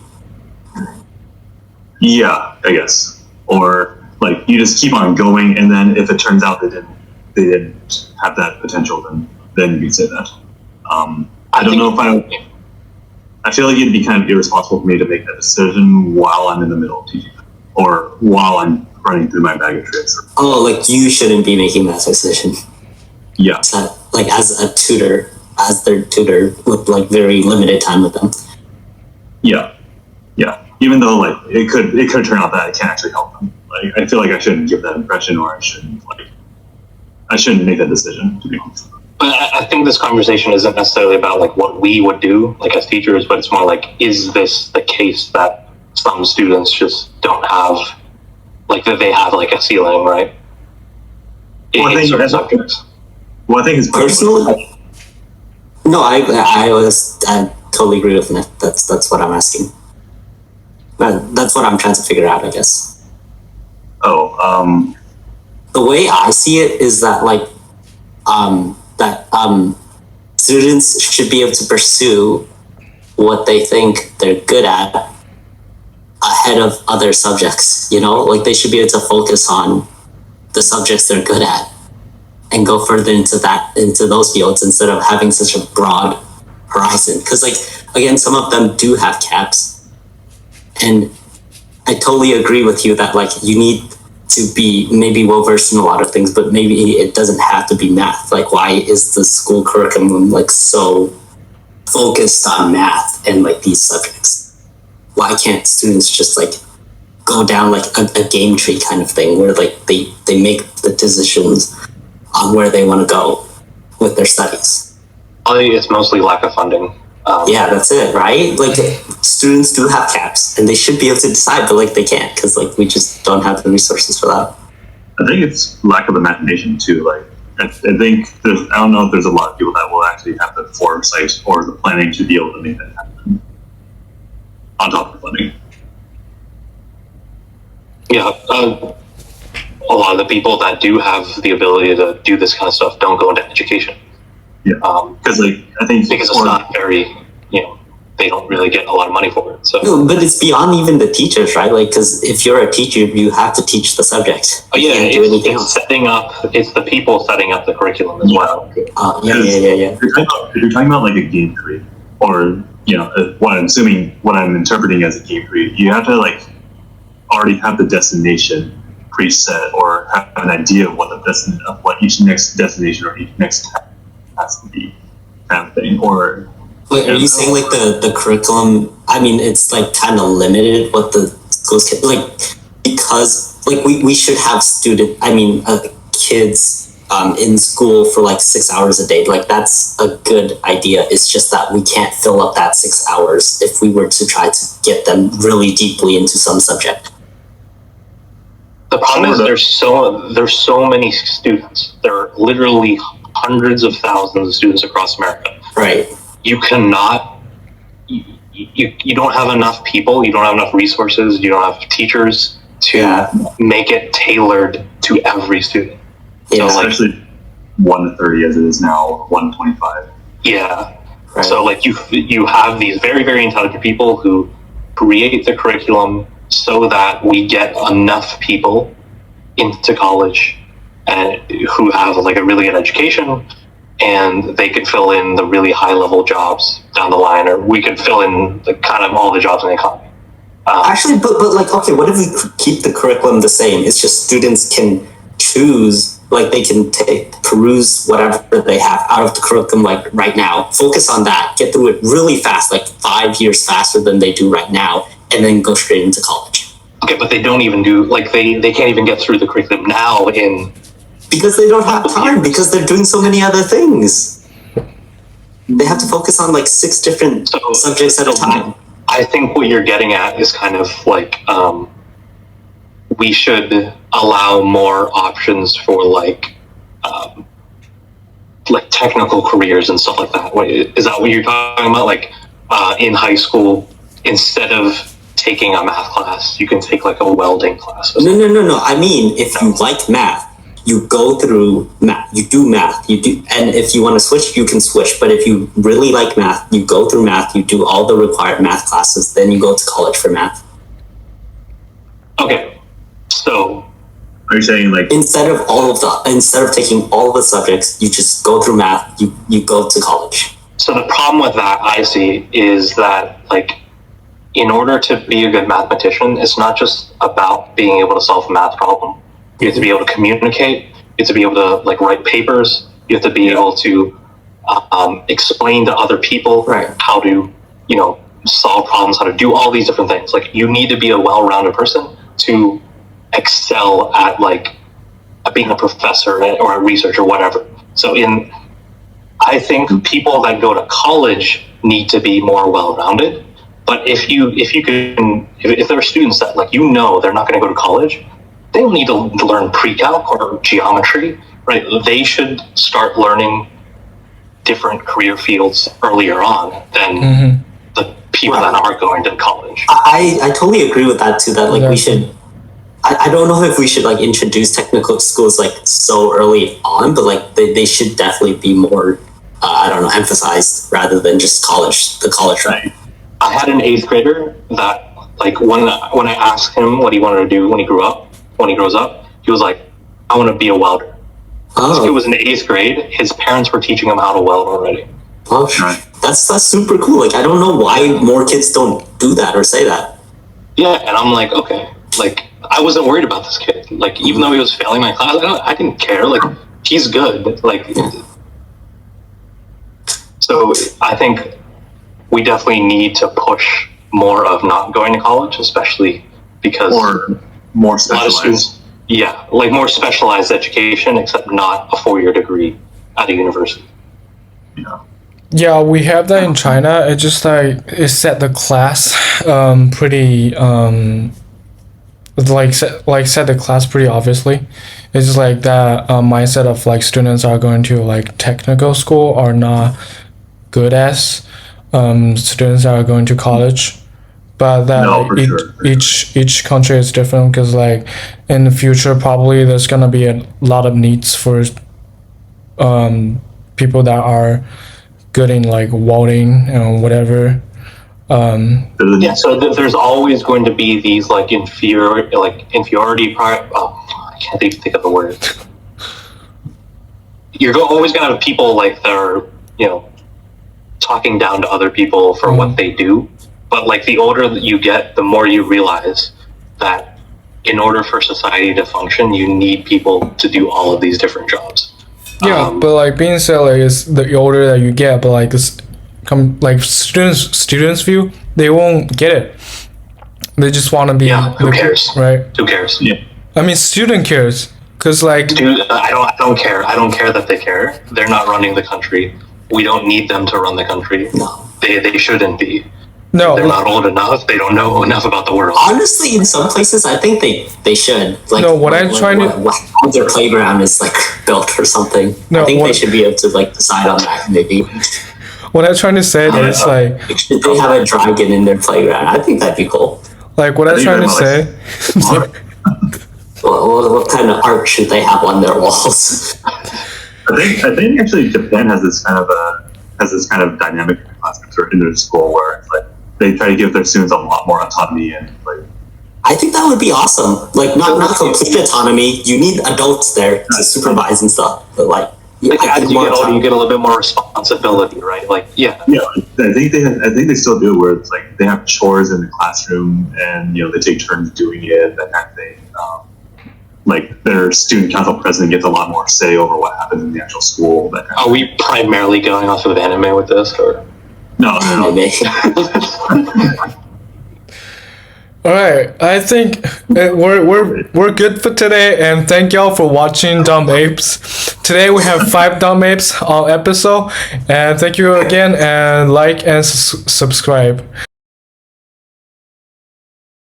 Yeah, I guess. Or like you just keep on going, and then if it turns out they didn't have that potential, then you can say that. I don't know if I feel like it'd be kind of irresponsible for me to make that decision while I'm in the middle of teaching or while I'm running through my bag of tricks. Oh, like you shouldn't be making that decision. Yeah. Like as a tutor, as their tutor with like very limited time with them. Yeah. Yeah. Even though like it could turn out that I can't actually help them. Like I feel like I shouldn't give that impression, or I shouldn't make that decision, to be honest. But I think this conversation isn't necessarily about like what we would do like as teachers, but it's more like, is this the case that some students just don't have, like that they have like a ceiling, right? Well, I In think certain subjects. Well, I think it's Personally, no, I totally agree with Nick. That's what I'm asking. But that's what I'm trying to figure out, I guess. Oh, the way I see it is that students should be able to pursue what they think they're good at ahead of other subjects. You know, like they should be able to focus on the subjects they're good at and go further into those fields instead of having such a broad horizon. Because like again, some of them do have caps, and I totally agree with you that like you need to be maybe well versed in a lot of things, but maybe it doesn't have to be math. Like, why is the school curriculum like so focused on math and like these subjects? Why can't students just like go down like a game tree kind of thing where like they make the decisions on where they want to go with their studies? I think it's mostly lack of funding. Yeah, that's it, right? Like students do have caps and they should be able to decide, but like they can't because like we just don't have the resources for that. I think it's lack of imagination too. Like I think I don't know if there's a lot of people that will actually have the foresight or the planning to be able to make that happen on top of funding. Yeah, a lot of the people that do have the ability to do this kind of stuff don't go into education. Yeah, because I think because it's not very, they don't really get a lot of money for it. So, no, but it's beyond even the teachers, right? Like, because if you're a teacher, you have to teach the subject. Oh yeah, it's the people setting up the curriculum as well. Yeah. If you're talking about like a game create, or what I'm interpreting as a game create, you have to like already have the destination preset or have an idea of what each next destination or each next task has to be, kind of thing. Or wait, are you saying like the curriculum? I mean, it's like kind of limited what the schools can like, because like we should have kids in school for like 6 hours a day. Like that's a good idea. It's just that we can't fill up that 6 hours if we were to try to get them really deeply into some subject. The problem is there's so many students. There are literally hundreds of thousands of students across America. Right. You cannot. You don't have enough people. You don't have enough resources. You don't have teachers to make it tailored to every student. Yeah, so, especially 1 to 30 as it is now, 1 to 25. Yeah. Right. So like you have these very, very intelligent people who create the curriculum so that we get enough people into college and who have like a really good education, and they could fill in the really high level jobs down the line, or we could fill in the kind of all the jobs in the economy. Actually, but like, okay, what if we keep the curriculum the same? It's just students can choose, like they can peruse whatever they have out of the curriculum, like right now, focus on that, get through it really fast, like 5 years faster than they do right now, and then go straight into college. Okay, but they don't even do, like they can't even get through the curriculum now because they don't have time, because they're doing so many other things. They have to focus on like 6 different subjects at a time. I think what you're getting at is kind of like we should allow more options for like technical careers and stuff like that. Is that what you're talking about? Like in high school, instead of taking a math class, you can take like a welding class. No. I mean, if you like math, you go through math, you do math, and if you want to switch, you can switch. But if you really like math, you go through math, you do all the required math classes, then you go to college for math. Okay, so are you saying like instead of taking all of the subjects, you just go through math, you go to college. So the problem with that I see is that like in order to be a good mathematician, it's not just about being able to solve a math problem. You have to be able to communicate. You have to be able to like write papers. You have to be able to explain to other people how to, you know, solve problems, how to do all these different things. Like you need to be a well-rounded person to excel at like being a professor or a researcher or whatever. So I think people that go to college need to be more well-rounded. But if there are students that like you know they're not going to go to college, they don't need to learn pre-calc or geometry, right? They should start learning different career fields earlier on than the people that are going to college. I totally agree with that too. That like we should. I don't know if we should like introduce technical schools like so early on, but like they should definitely be more I don't know, emphasized rather than just the college route. I had an 8th grader that like when I asked him what he wanted to do when he grows up, he was like, I want to be a welder. Oh. It was in the 8th grade. His parents were teaching him how to weld already. Oh, that's super cool. Like I don't know why more kids don't do that or say that. Yeah, and I'm like, okay, like I wasn't worried about this kid. Like even though he was failing my class, I didn't care. Like he's good. Like so, I think we definitely need to push more of not going to college, especially because more specialized. Yeah, like more specialized education, except not a 4-year degree at a university. Yeah, we have that in China. It just like it set the class pretty set the class pretty obviously. It's just like that mindset of like students are going to like technical school are not good as students that are going to college. But that each country is different because like in the future probably there's gonna be a lot of needs for people that are good in like welding and whatever. Yeah, so there's always going to be these like inferiority. I can't even think of the word. You're always gonna have people like that are talking down to other people for what they do. But like the older that you get, the more you realize that in order for society to function, you need people to do all of these different jobs. Yeah, but like being said, like is the older that you get, but like students view, they won't get it. They just want to be. Yeah, who cares? Right? Who cares? Yeah. I mean, student cares because like. Dude, I don't care. I don't care that they care. They're not running the country. We don't need them to run the country. No. They shouldn't be. No, they're not old enough. They don't know enough about the world. Honestly, in some places, I think they should. Like, no, what I'm trying to how their playground is like built or something. No, I think they should be able to like decide on that. Maybe. What I'm trying to say is like, should they have a dragon in their playground? I think that'd be cool. Like what I'm trying to say. What kind of art should they have on their walls? I think actually Japan has this kind of dynamic in the classrooms or in their school where it's like they try to give their students a lot more autonomy and like. I think that would be awesome. Like not complete autonomy. You need adults there to supervise and stuff. But like as you get older, you get a little bit more responsibility, right? Like yeah. I think they still do where it's like they have chores in the classroom and they take turns doing it, that kind of thing. Like their student council president gets a lot more say over what happens in the actual school. That kind Are we primarily going off of anime with this, or no? All right, I think we're good for today, and thank y'all for watching Dumb Apes. Today we have 5 Dumb Apes on episode, and thank you again, and like and subscribe.